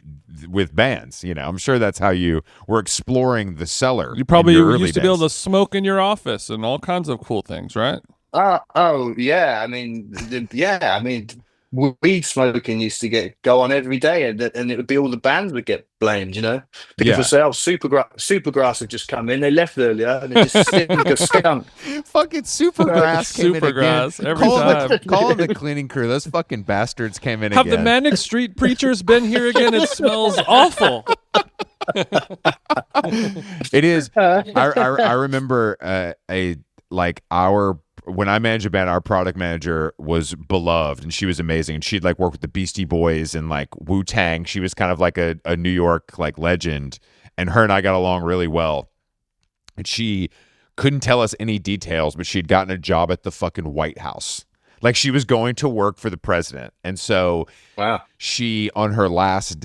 with bands. I'm sure that's how you were exploring the cellar. You probably in your early used to be able days. to smoke in your office and all kinds of cool things, right? Oh yeah. I mean, weed smoking used to go on every day, and it would be all the bands would get blamed. People Yeah, would say, "Oh, Supergrass have just come in. They left earlier, and they just stink of skunk." fucking Supergrass came in again. Supergrass every time. Calling the cleaning crew. Those fucking bastards came in Have the again. Manic Street Preachers been here again? It smells awful. It is. I remember a like our when I managed a band, our product manager was beloved and she was amazing. And she'd like work with the Beastie Boys and like Wu Tang. She was kind of like a New York like legend, and her and I got along really well. And she couldn't tell us any details, but she'd gotten a job at the fucking White House. Like she was going to work for the president, and so Wow. she on her last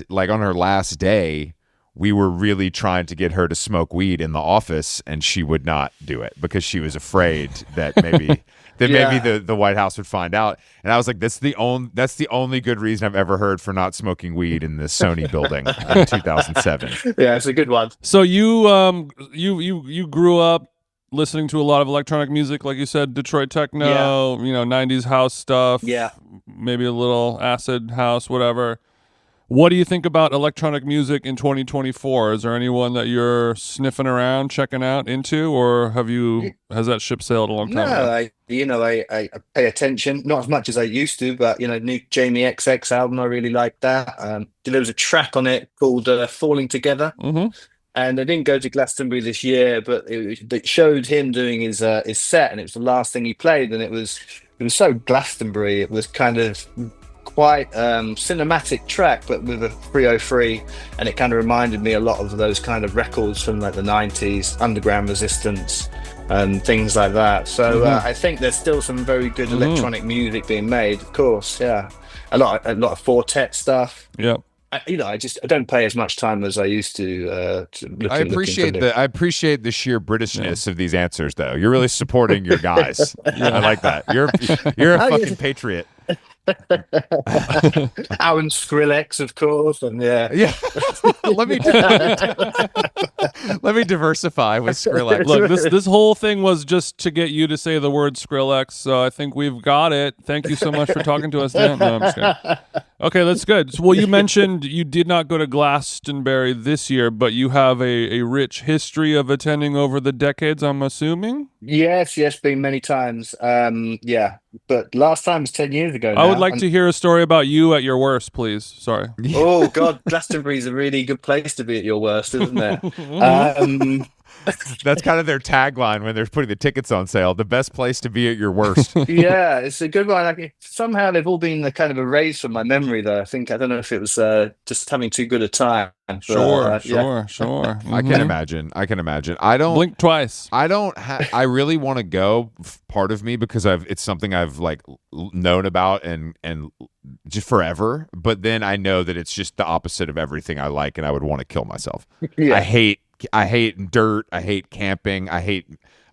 day, we were really trying to get her to smoke weed in the office, and she would not do it because she was afraid that maybe Yeah. the White House would find out. And I was like, that's the only good reason I've ever heard for not smoking weed in the Sony building in 2007. Yeah, it's a good one. So you grew up listening to a lot of electronic music, like you said, Detroit techno, 90s house stuff, Yeah. maybe a little acid house, whatever. What do you think about electronic music in 2024? Is there anyone that you're sniffing around, checking out into, or has that ship sailed a long No, time ago? I pay attention, not as much as I used to, but new Jamie XX album, I really like that. There was a track on it called "Falling Together," Mm-hmm. and I didn't go to Glastonbury this year, but it showed him doing his set, and it was the last thing he played, and it was so Glastonbury. It was kind of quite cinematic track, but with a 303, and it kind of reminded me a lot of those kind of records from like the 90s, Underground Resistance and things like that. So I think there's still some very good electronic music being made, of course. Yeah, a lot of quartet stuff. Yeah. I don't pay as much time as I used to look I at looking for I appreciate the sheer Britishness of these answers, though. You're really supporting your guys. I like that. You're a Oh, yeah. fucking patriot. Aaron Skrillex, of course, and yeah. Yeah. Let me diversify with Skrillex. Look, this whole thing was just to get you to say the word Skrillex, so I think we've got it. Thank you so much for talking to us, Dan. No, I'm just kidding. Okay, that's good. So, well, you mentioned you did not go to Glastonbury this year, but you have a rich history of attending over the decades, I'm assuming? Yes, been many times. Yeah, but last time was 10 years ago I would now, like and- to hear a story about you at your worst, please. Sorry. Oh God, Glastonbury's a really good place to be at your worst, isn't it? um, That's kind of their tagline when they're putting the tickets on sale. The best place to be at your worst. yeah, it's a good one. Somehow they've all been kind of erased from my memory, though. I don't know if it was just having too good a time. But, Sure. I can Mhm. imagine. Blink twice. I really want to go. Part of me because it's something I've like known about and just forever. But then I know that it's just the opposite of everything I like, and I would want to kill myself. Yeah. I hate dirt. I hate camping. I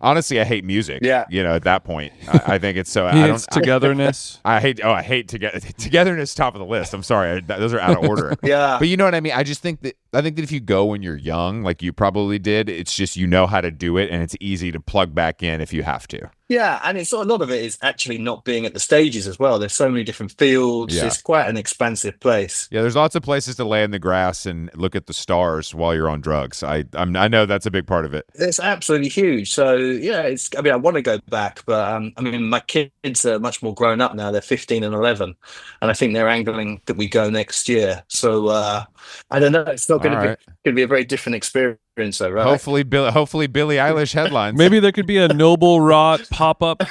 honestly, I hate music. Yeah. At that point, I think it's so. He I hates don't. togetherness. I hate togetherness. Top of the list. I'm sorry, those are out of order. Yeah. But you know what I mean. I think that if you go when you're young, like you probably did, it's just how to do it, and it's easy to plug back in if you have to. Yeah, and it's a lot of it is actually not being at the stages as well. There's so many different fields. Yeah. It's quite an expansive place. Yeah, there's lots of places to lay in the grass and look at the stars while you're on drugs. I know that's a big part of it. It's absolutely huge. So yeah, I want to go back, but my kids are much more grown up now. They're 15 and 11, and I think they're angling that we go next year. So I don't know. It's not going to be a very different experience, though, right? Hopefully, Billie Eilish headlines. Maybe there could be a Noble Rot pop-up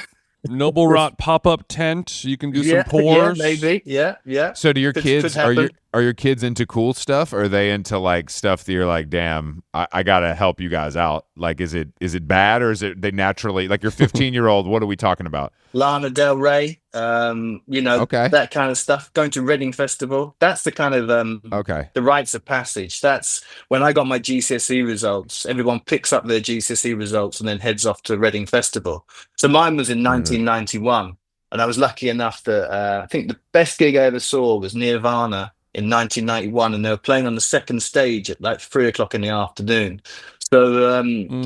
tent. You can do some pours. Yeah, maybe. Yeah. So do your Could kids happen. are your kids into cool stuff? Or are they into like stuff that you're like, damn, I gotta help you guys out? Like, is it bad, or is it they naturally, like your 15-year-old? What are we talking about? Lana Del Rey, Okay. that kind of stuff. Going to Reading Festival. That's the kind of the rites of passage. That's when I got my GCSE results. Everyone picks up their GCSE results and then heads off to Reading Festival. So mine was in 1991, and I was lucky enough that I think the best gig I ever saw was Nirvana in 1991, and they were playing on the second stage at like 3:00 in the afternoon. So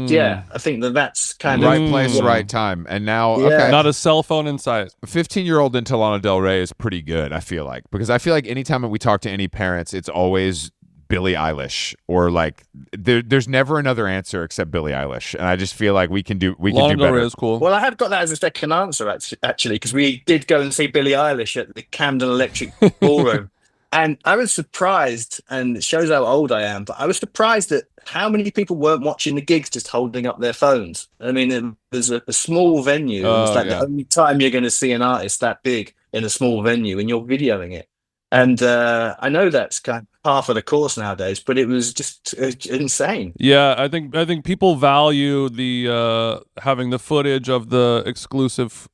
yeah, I think that's kind of Right place, right time. And now, Yeah. okay, Not a cell phone in sight. 15-year-old into Lana Del Rey is pretty good, I feel like, because I feel like anytime we talk to any parents, it's always Billie Eilish, or like there's never another answer except Billie Eilish, and I just feel like we can do Lana Del better. Rey is cool. Well, I have got that as a second answer actually, because we did go and see Billie Eilish at the Camden Electric Ballroom. And I was surprised, and it shows how old I am, but I was surprised at how many people weren't watching the gigs, just holding up their phones. I mean, it was a small venue. It was like the only time you're going to see an artist that big in a small venue, and you're videoing it. And I know that's kind of half of the course nowadays, but it was just insane. Yeah, I think people value the having the footage of the exclusive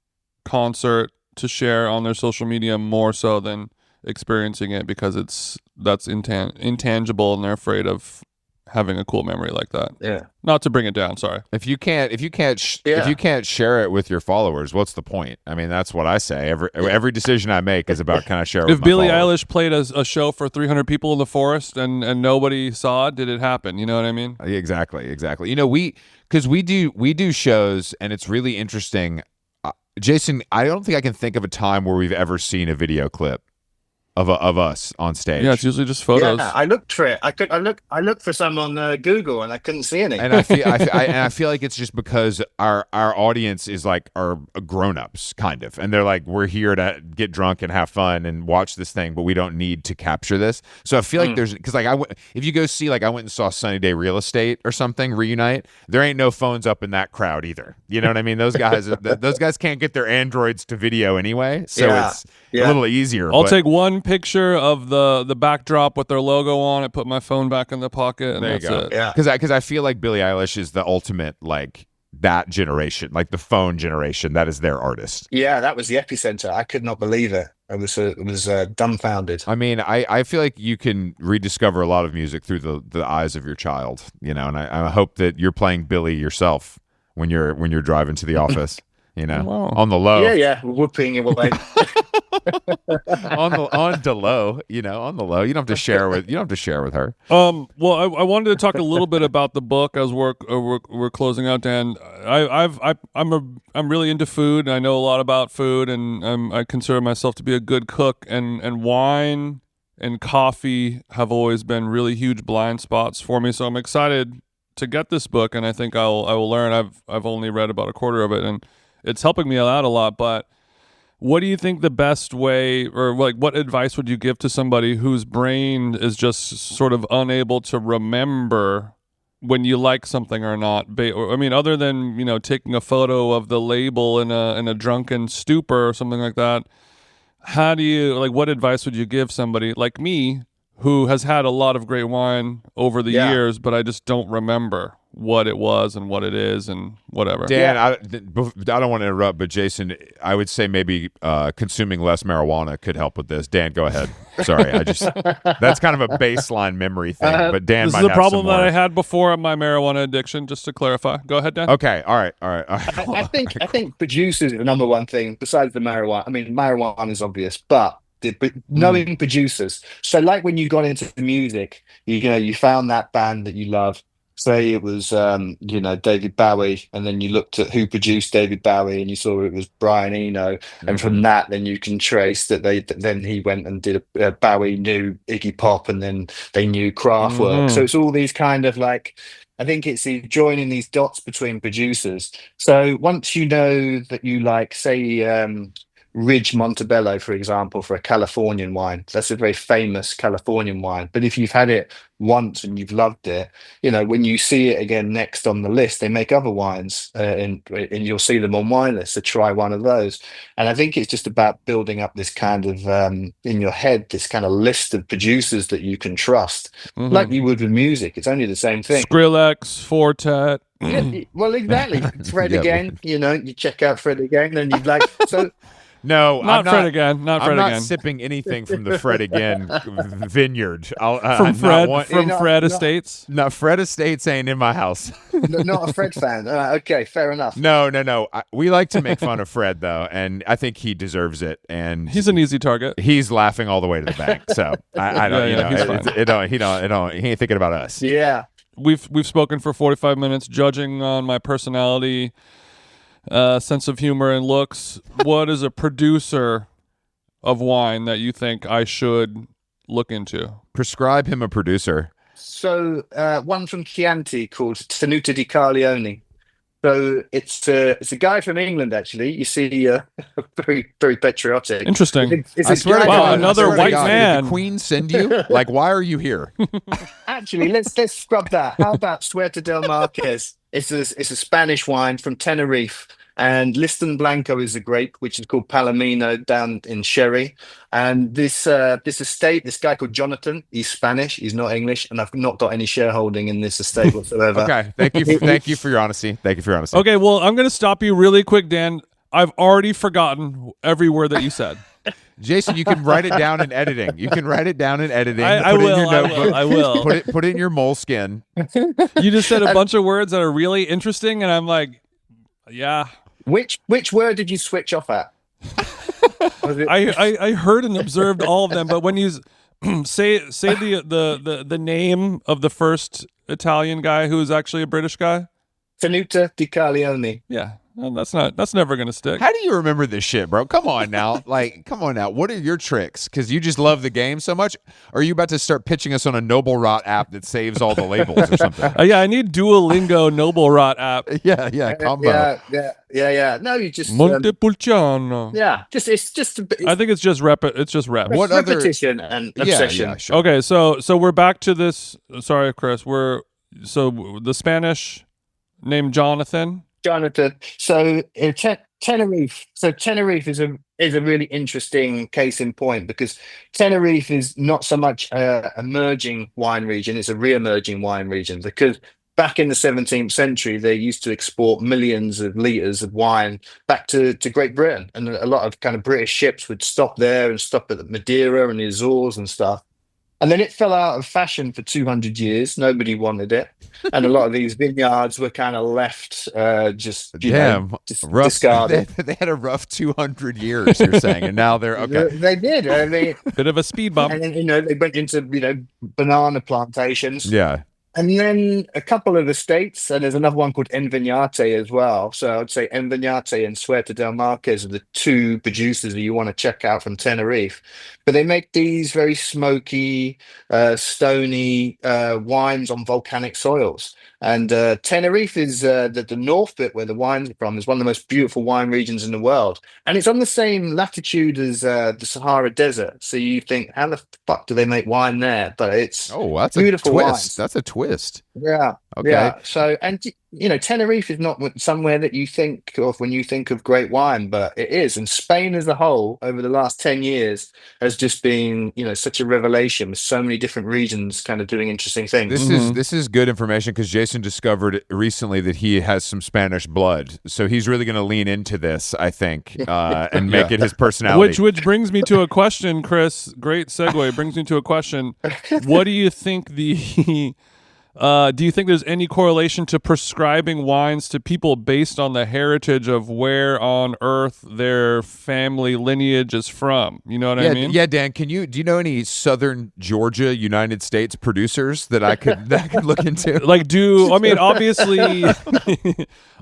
concert to share on their social media more so than experiencing it, because that's intangible, and they're afraid of having a cool memory like that. Yeah. Not to bring it down, sorry. If you can't share it with your followers, what's the point? I mean, that's what I say. Every decision I make is about, can I share it with If my Billie followers? Eilish played a show for 300 people in the forest and nobody saw it, did it happen? You know what I mean? Exactly. Because we do shows, and it's really interesting. Jason, I don't think I can think of a time where we've ever seen a video clip of us on stage. Yeah, it's usually just photos. Yeah, I looked for it. I looked for some on Google, and I couldn't see any. And I feel like it's just because our audience is like our grown-ups, kind of, and they're like, we're here to get drunk and have fun and watch this thing, but we don't need to capture this. So I feel like there's, because like if you go see, like I went and saw Sunny Day Real Estate or something reunite, there ain't no phones up in that crowd either. You know what I mean? Those guys can't get their Androids to video anyway, so it's a little easier. I'll take one picture of the backdrop with their logo on it, put my phone back in the pocket, and there that's you go. it. Yeah. Because I feel like Billie Eilish is the ultimate, like, that generation, like the phone generation. That is their artist. Yeah, that was the epicenter. I could not believe it. I was dumbfounded. I mean, I feel like you can rediscover a lot of music through the eyes of your child, and I hope that you're playing Billie yourself when you're driving to the office, Wow. on the low. Yeah, whooping away. on the low, on the low. You don't have to share with her. Well, I wanted to talk a little bit about the book as we're closing out, Dan. I'm really into food, and I know a lot about food, and I consider myself to be a good cook, and wine and coffee have always been really huge blind spots for me. So I'm excited to get this book, and I think I will learn. I've only read about a quarter of it, and it's helping me out a lot. But what do you think the best way, or like what advice would you give to somebody whose brain is just sort of unable to remember when you like something or not? I mean, other than, taking a photo of the label in a drunken stupor or something like that, how do you, what advice would you give somebody like me who has had a lot of great wine over the years, but I just don't remember? what it was and what it is and whatever. Dan, I don't want to interrupt, but Jason, I would say maybe consuming less marijuana could help with this. Dan, go ahead. Sorry, that's kind of a baseline memory thing. But Dan, This might is a have problem some more. that I had before my marijuana addiction. Just to clarify, go ahead, Dan. Okay, all right. I think producers are the number one thing besides the marijuana. I mean, marijuana is obvious, but knowing producers. So, like when you got into the music, you found that band that you love. Say it was, David Bowie, and then you looked at who produced David Bowie, and you saw it was Brian Eno, and from that, then you can trace that then he went and did Bowie knew Iggy Pop, and then they knew Kraftwerk. So it's all these kind of like. I think it's joining these dots between producers. So once you know that you like, say, Ridge Montebello, for example, for a Californian wine, that's a very famous Californian wine. But if you've had it once and you've loved it, when you see it again next on the list, they make other wines, and you'll see them on wine lists. So try one of those. And I think it's just about building up this kind of in your head, this kind of list of producers that you can trust, like you would with music. It's only the same thing. Skrillex, Fortet. Yeah, well, exactly. Fred again. You check out Fred again, and you'd like so. No, not Fred again. Not Fred I'm not again. sipping anything from the Fred again vineyard. From Fred Estates. No, Fred Estates ain't in my house. Not a Fred fan. Okay, fair enough. No. We like to make fun of Fred though, and I think he deserves it. And he's an easy target. He's laughing all the way to the bank. So I don't. He ain't thinking about us. Yeah. We've spoken for 45 minutes, judging on my personality, sense of humor, and looks. What is a producer of wine that you think I should look into? Prescribe him a producer. So one from Chianti called Tenuta di Carleone. So it's a guy from England, actually. You see, very, very patriotic. Interesting. I swear to God, another white man. Did the Queen send you? Like, why are you here? Actually, let's scrub that. How about Suerte del Marquez? It's a Spanish wine from Tenerife. And Liston Blanco is a grape, which is called Palomino down in Sherry. And this estate, this guy called Jonathan, he's Spanish, he's not English, and I've not got any shareholding in this estate whatsoever. Okay, thank you for your honesty. Okay, well, I'm going to stop you really quick, Dan. I've already forgotten every word that you said. Jason, you can write it down in editing. I will. Put it in your moleskin. You just said a bunch of words that are really interesting, and I'm like, yeah. Which word did you switch off at? I heard and observed all of them, but when you say the name of the first Italian guy who is actually a British guy, Tenuta di Carleone. Yeah, well, that's never gonna stick. How do you remember this shit, bro? Come on now. What are your tricks? Because you just love the game so much. Or are you about to start pitching us on a Noble Rot app that saves all the labels or something? Yeah, I need Duolingo Noble Rot app. Yeah, combo. Yeah. No, you just Montepulciano. I think it's just rep. It's just rep. What repetition and obsession. Yeah, sure. Okay, so we're back to this. Sorry, Chris. The Spanish named Jonathan. So Tenerife. So Tenerife is a really interesting case in point because Tenerife is not so much a emerging wine region; it's a re-emerging wine region because back in the 17th century, they used to export millions of liters of wine back to Great Britain, and a lot of kind of British ships would stop there and stop at Madeira and the Azores and stuff. And then it fell out of fashion for 200 years. Nobody wanted it. And a lot of these vineyards were kind of left discarded. They had a rough 200 years, you're saying, and now they're okay. They did. Bit of a speed bump. And then, they went into, banana plantations. Yeah. And then a couple of estates, and there's another one called Envignate as well. So I'd say Envignate and Suerte del Marquez are the two producers that you want to check out from Tenerife. But they make these very smoky, stony wines on volcanic soils. And Tenerife is the north bit where the wines are from. Is one of the most beautiful wine regions in the world. And it's on the same latitude as the Sahara Desert. So you think, how the fuck do they make wine there? But it's that's beautiful a twist. wines. That's a twist. twist. Yeah, Okay. yeah. So, and Tenerife is not somewhere that you think of when you think of great wine, but it is. And Spain as a whole, over the last 10 years, has just been, such a revelation with so many different regions kind of doing interesting things. This is good information because Jason discovered recently that he has some Spanish blood, so he's really going to lean into this, I think, and make it his personality. Which brings me to a question, Chris. Great segue. Brings me to a question. What do you think do you think there's any correlation to prescribing wines to people based on the heritage of where on earth their family lineage is from? You know what I mean? Yeah, Dan, do you know any Southern Georgia, United States producers that I could look into?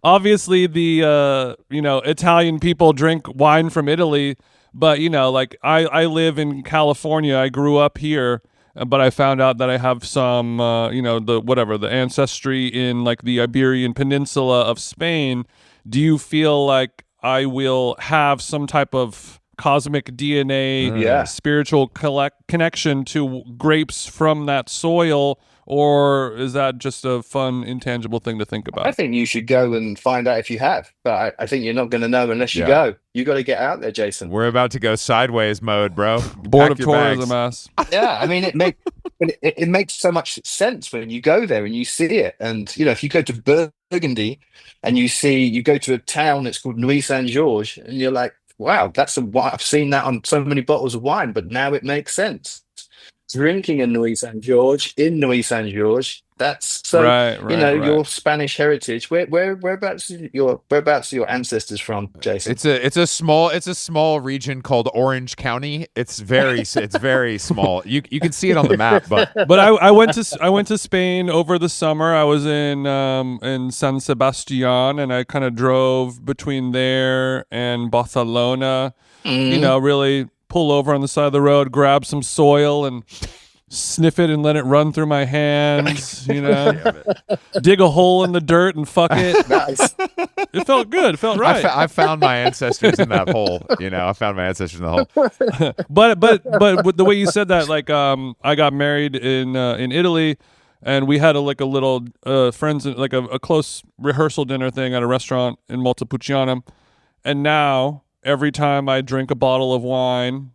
Obviously the Italian people drink wine from Italy, but I live in California. I grew up here. But I found out that I have some, the ancestry in like the Iberian Peninsula of Spain. Do you feel like I will have some type of cosmic DNA, spiritual connection to grapes from that soil? Or is that just a fun, intangible thing to think about? I think you should go and find out if you have, but I think you're not going to know unless you go. You got to get out there, Jason. We're about to go sideways mode, bro. Board of tourism ass. Yeah, I mean, it makes so much sense when you go there and you see it. And if you go to Burgundy and you go to a town that's called Nuit Saint Georges, and you're like, wow, I've seen that on so many bottles of wine, but now it makes sense. Drinking a Nuit Saint Georges in Nuit Saint Georges. That's so right. Your Spanish heritage. Whereabouts are your ancestors from, Jason? It's a small region called Orange County. It's very small. You can see it on the map, but I went to Spain over the summer. I was in San Sebastian, and I kind of drove between there and Barcelona. Really pull over on the side of the road, grab some soil, and sniff it and let it run through my hands. Dig a hole in the dirt and fuck it. Nice. It felt good. It felt right. I found my ancestors in that hole. I found my ancestors in the hole. But the way you said that, like, I got married in Italy, and we had a little friends, like a close rehearsal dinner thing at a restaurant in Montepulciano, and now every time I drink a bottle of wine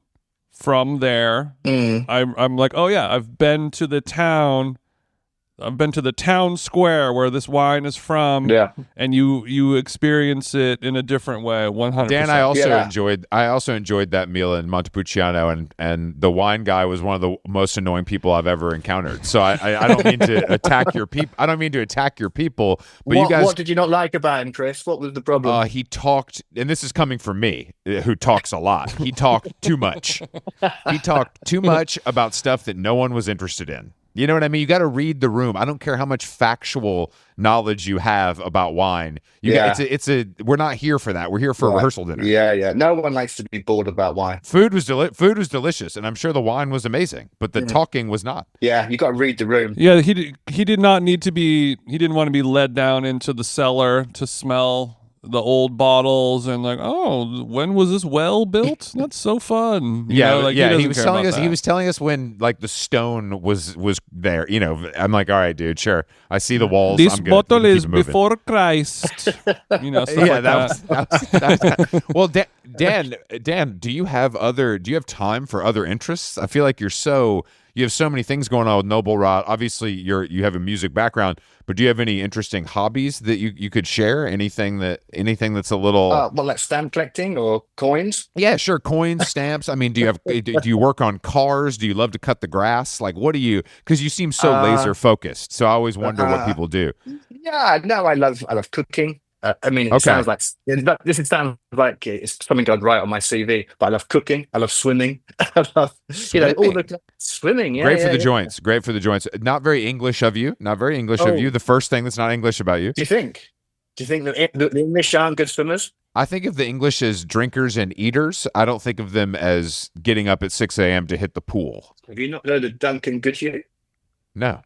from there, I'm like, oh yeah, I've been to the town square where this wine is from. Yeah. And you experience it in a different way. 100%. Dan, I also enjoyed that meal in Montepulciano, and the wine guy was one of the most annoying people I've ever encountered. So I don't mean to attack your people. I don't mean to attack your people. But what did you not like about him, Chris? What was the problem? He talked, and this is coming from me, who talks a lot. He talked too much. He talked too much about stuff that no one was interested in. You know what I mean? You got to read the room. I don't care how much factual knowledge you have about wine. We're not here for that. We're here for a rehearsal dinner. Yeah. No one likes to be bored about wine. Food was delicious, and I'm sure the wine was amazing, but the talking was not. Yeah, you got to read the room. Yeah, he did not need to be. He didn't want to be led down into the cellar to smell the old bottles and like, oh, when was this well built? That's so fun. He was telling us when like the stone was there. I'm like, all right, dude, sure. I see the walls. This bottle is before Christ. Stuff like that. Well, Dan, do you have time for other interests? I feel like you have so many things going on with Noble Rod. Obviously, you have a music background, but do you have any interesting hobbies that you could share? Anything that's a little like stamp collecting or coins? Yeah, sure, coins, stamps. I mean, do you work on cars? Do you love to cut the grass? Like, what do you? Because you seem so laser focused. So I always wonder what people do. Yeah, no, I love cooking. It sounds like sounds like it's something I'd write on my CV. But I love cooking. I love swimming. I love all the swimming. Yeah, great for the joints. Great for the joints. Not very English of you. The first thing that's not English about you. Do you think that the English aren't good swimmers? I think of the English as drinkers and eaters. I don't think of them as getting up at 6 a.m. to hit the pool. Have you not heard of Duncan Goodhue? No.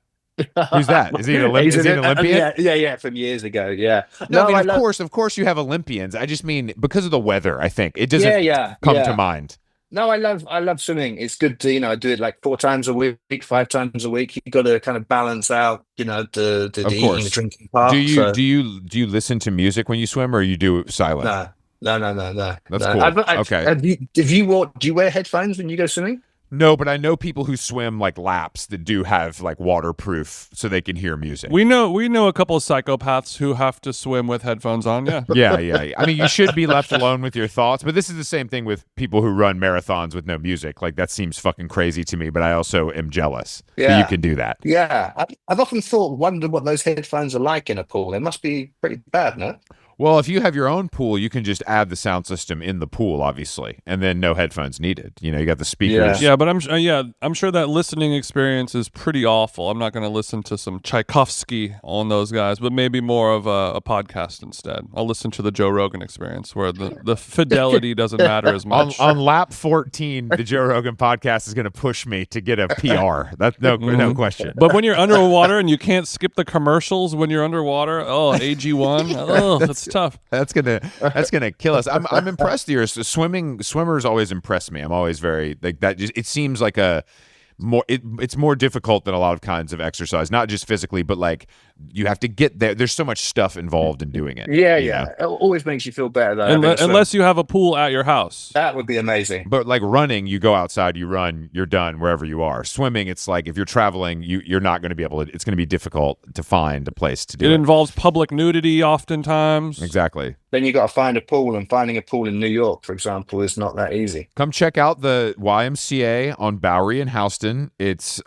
Who's that? Is he an Olympian? Yeah, from years ago. Yeah. Of course you have Olympians. I just mean because of the weather. I think it doesn't come to mind. No, I love swimming. It's good to, I do it like 4 times a week, 5 times a week. You got to kind of balance out, the Of eating, the course. drinking Do part. you So do you do you listen to music when you swim, or you do silent? no, no, no, no, no, That's no. cool. Okay. Do you wear headphones when you go swimming? No, but I know people who swim like laps that do have like waterproof so they can hear music. We know a couple of psychopaths who have to swim with headphones on. Yeah. Yeah. I mean, you should be left alone with your thoughts, but this is the same thing with people who run marathons with no music. Like that seems fucking crazy to me, but I also am jealous that you Yeah, can do that. yeah. I've often wondered what those headphones are like in a pool. They must be pretty bad, no? Well, if you have your own pool, you can just add the sound system in the pool, obviously, and then no headphones needed. You got the speakers. Yeah, but I'm sure that listening experience is pretty awful. I'm not going to listen to some Tchaikovsky on those guys, but maybe more of a podcast instead. I'll listen to the Joe Rogan experience where the fidelity doesn't matter as On, much. on lap 14, the Joe Rogan podcast is going to push me to get a PR. That's no question. But when you're underwater and you can't skip the commercials when you're underwater, AG1, that's tough. That's gonna kill us. I'm impressed here. So swimmers always impress me. I'm always very like that. Just it seems like it's more difficult than a lot of kinds of exercise, not just physically, but like you have to get there. There's so much stuff involved in doing it. Yeah, you yeah. know? It always makes you feel better though. Unless you have a pool at your house. That would be amazing. But like running, you go outside, you run, you're done wherever you are. Swimming, it's like if you're traveling, you're not going to be able to. It's going to be difficult to find a place to do It it. involves public nudity oftentimes. Exactly. Then you got to find a pool, and finding a pool in New York, for example, is not that easy. Come check out the YMCA on Bowery and Houston. It's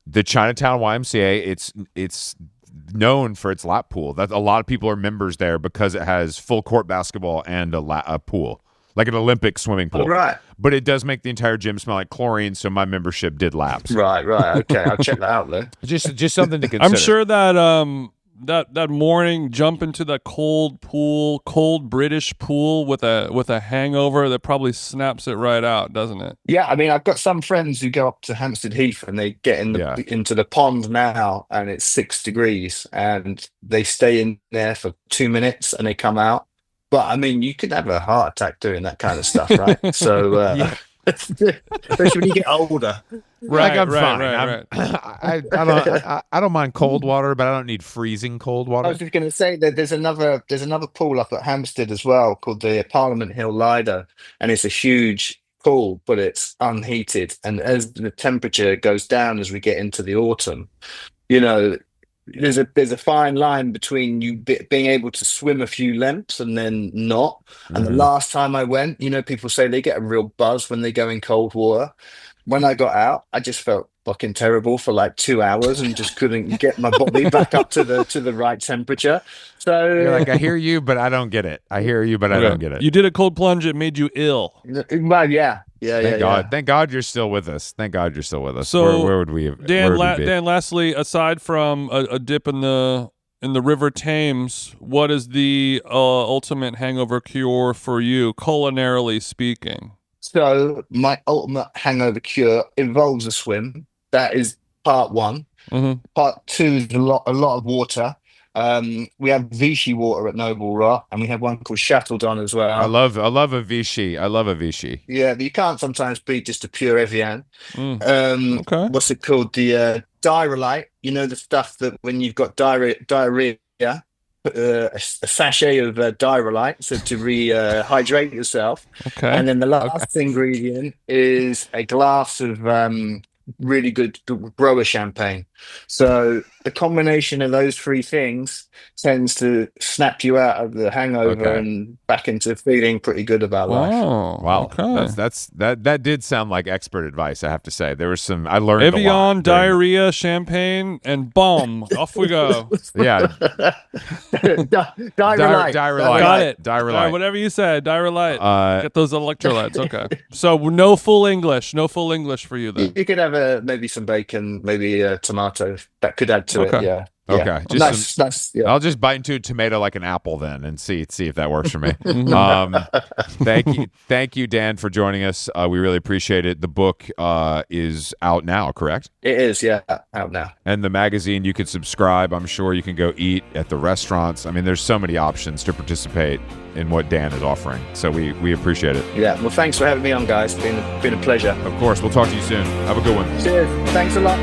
the Chinatown YMCA. It's known for its lap pool. That a lot of people are members there because it has full court basketball and a pool, like an Olympic swimming pool. Oh, right. But it does make the entire gym smell like chlorine, so my membership did laps. Right. Okay, I'll check that out then. Just something to consider. I'm sure that that morning jump into the cold British pool with a hangover that probably snaps it right out, doesn't it? Yeah, I mean, I've got some friends who go up to Hampstead Heath and they get into the pond now, and it's 6 degrees, and they stay in there for 2 minutes and they come out. But I mean, you could have a heart attack doing that kind of stuff, right? So, especially when you get older. Like I'm fine. Right. I don't mind cold water, but I don't need freezing cold I water. was just going to say that there's another pool up at Hampstead as well called the Parliament Hill Lido, and it's a huge pool, but it's unheated. And as the temperature goes down as we get into the autumn, you know, there's a fine line between you being able to swim a few lengths and then not. And the last time I went, people say they get a real buzz when they go in cold water. When I got out, I just felt fucking terrible for like 2 hours and just couldn't get my body back up to the right temperature. So You're like, I hear you, but I don't get it. I hear you, but I don't get it. You did a cold plunge, it made you ill. well, yeah. Thank God. Thank God you're still with us. Thank God you're still with us. So where would we have? Dan, lastly, aside from a dip in the River Thames, what is the ultimate hangover cure for you, culinarily speaking? So my ultimate hangover cure involves a swim. That is part one. Mm-hmm. Part two is a lot of water. We have Vichy water at Noble Rock, and we have one called Chateaudon as well. I love a Vichy. I love a Vichy. Yeah, but you can't sometimes beat just a pure Evian. Okay. What's it called? The Diarrhea. The stuff that when you've got diarrhea, put a sachet of Diarrhea so to rehydrate yourself. Okay. And then the last ingredient is a glass of really good grower champagne. So the combination of those three things tends to snap you out of the hangover and back into feeling pretty good about life. Wow. Okay. That did sound like expert advice, I have to say. There was some I learned Evian, a lot. diarrhea, champagne, and boom, off we go. Yeah. Diarrhea. Got it. Diarrhea. Whatever you said, diarrhea. Get those electrolytes. Okay. So no full English for you then. You could have maybe some bacon, maybe a tomato. That could add to it. Yeah. Okay, That's yeah. I'll just bite into a tomato like an apple then, and see if that works for me. Thank you, Dan, for joining us. We really appreciate it. The book is out now, correct? It is, yeah, out now. And the magazine, you can subscribe. I'm sure you can go eat at the restaurants. I mean, there's so many options to participate in what Dan is offering. So we appreciate it. Yeah, well, thanks for having me on, guys. It's been a pleasure. Of course, we'll talk to you soon. Have a good one. Cheers. Thanks a lot.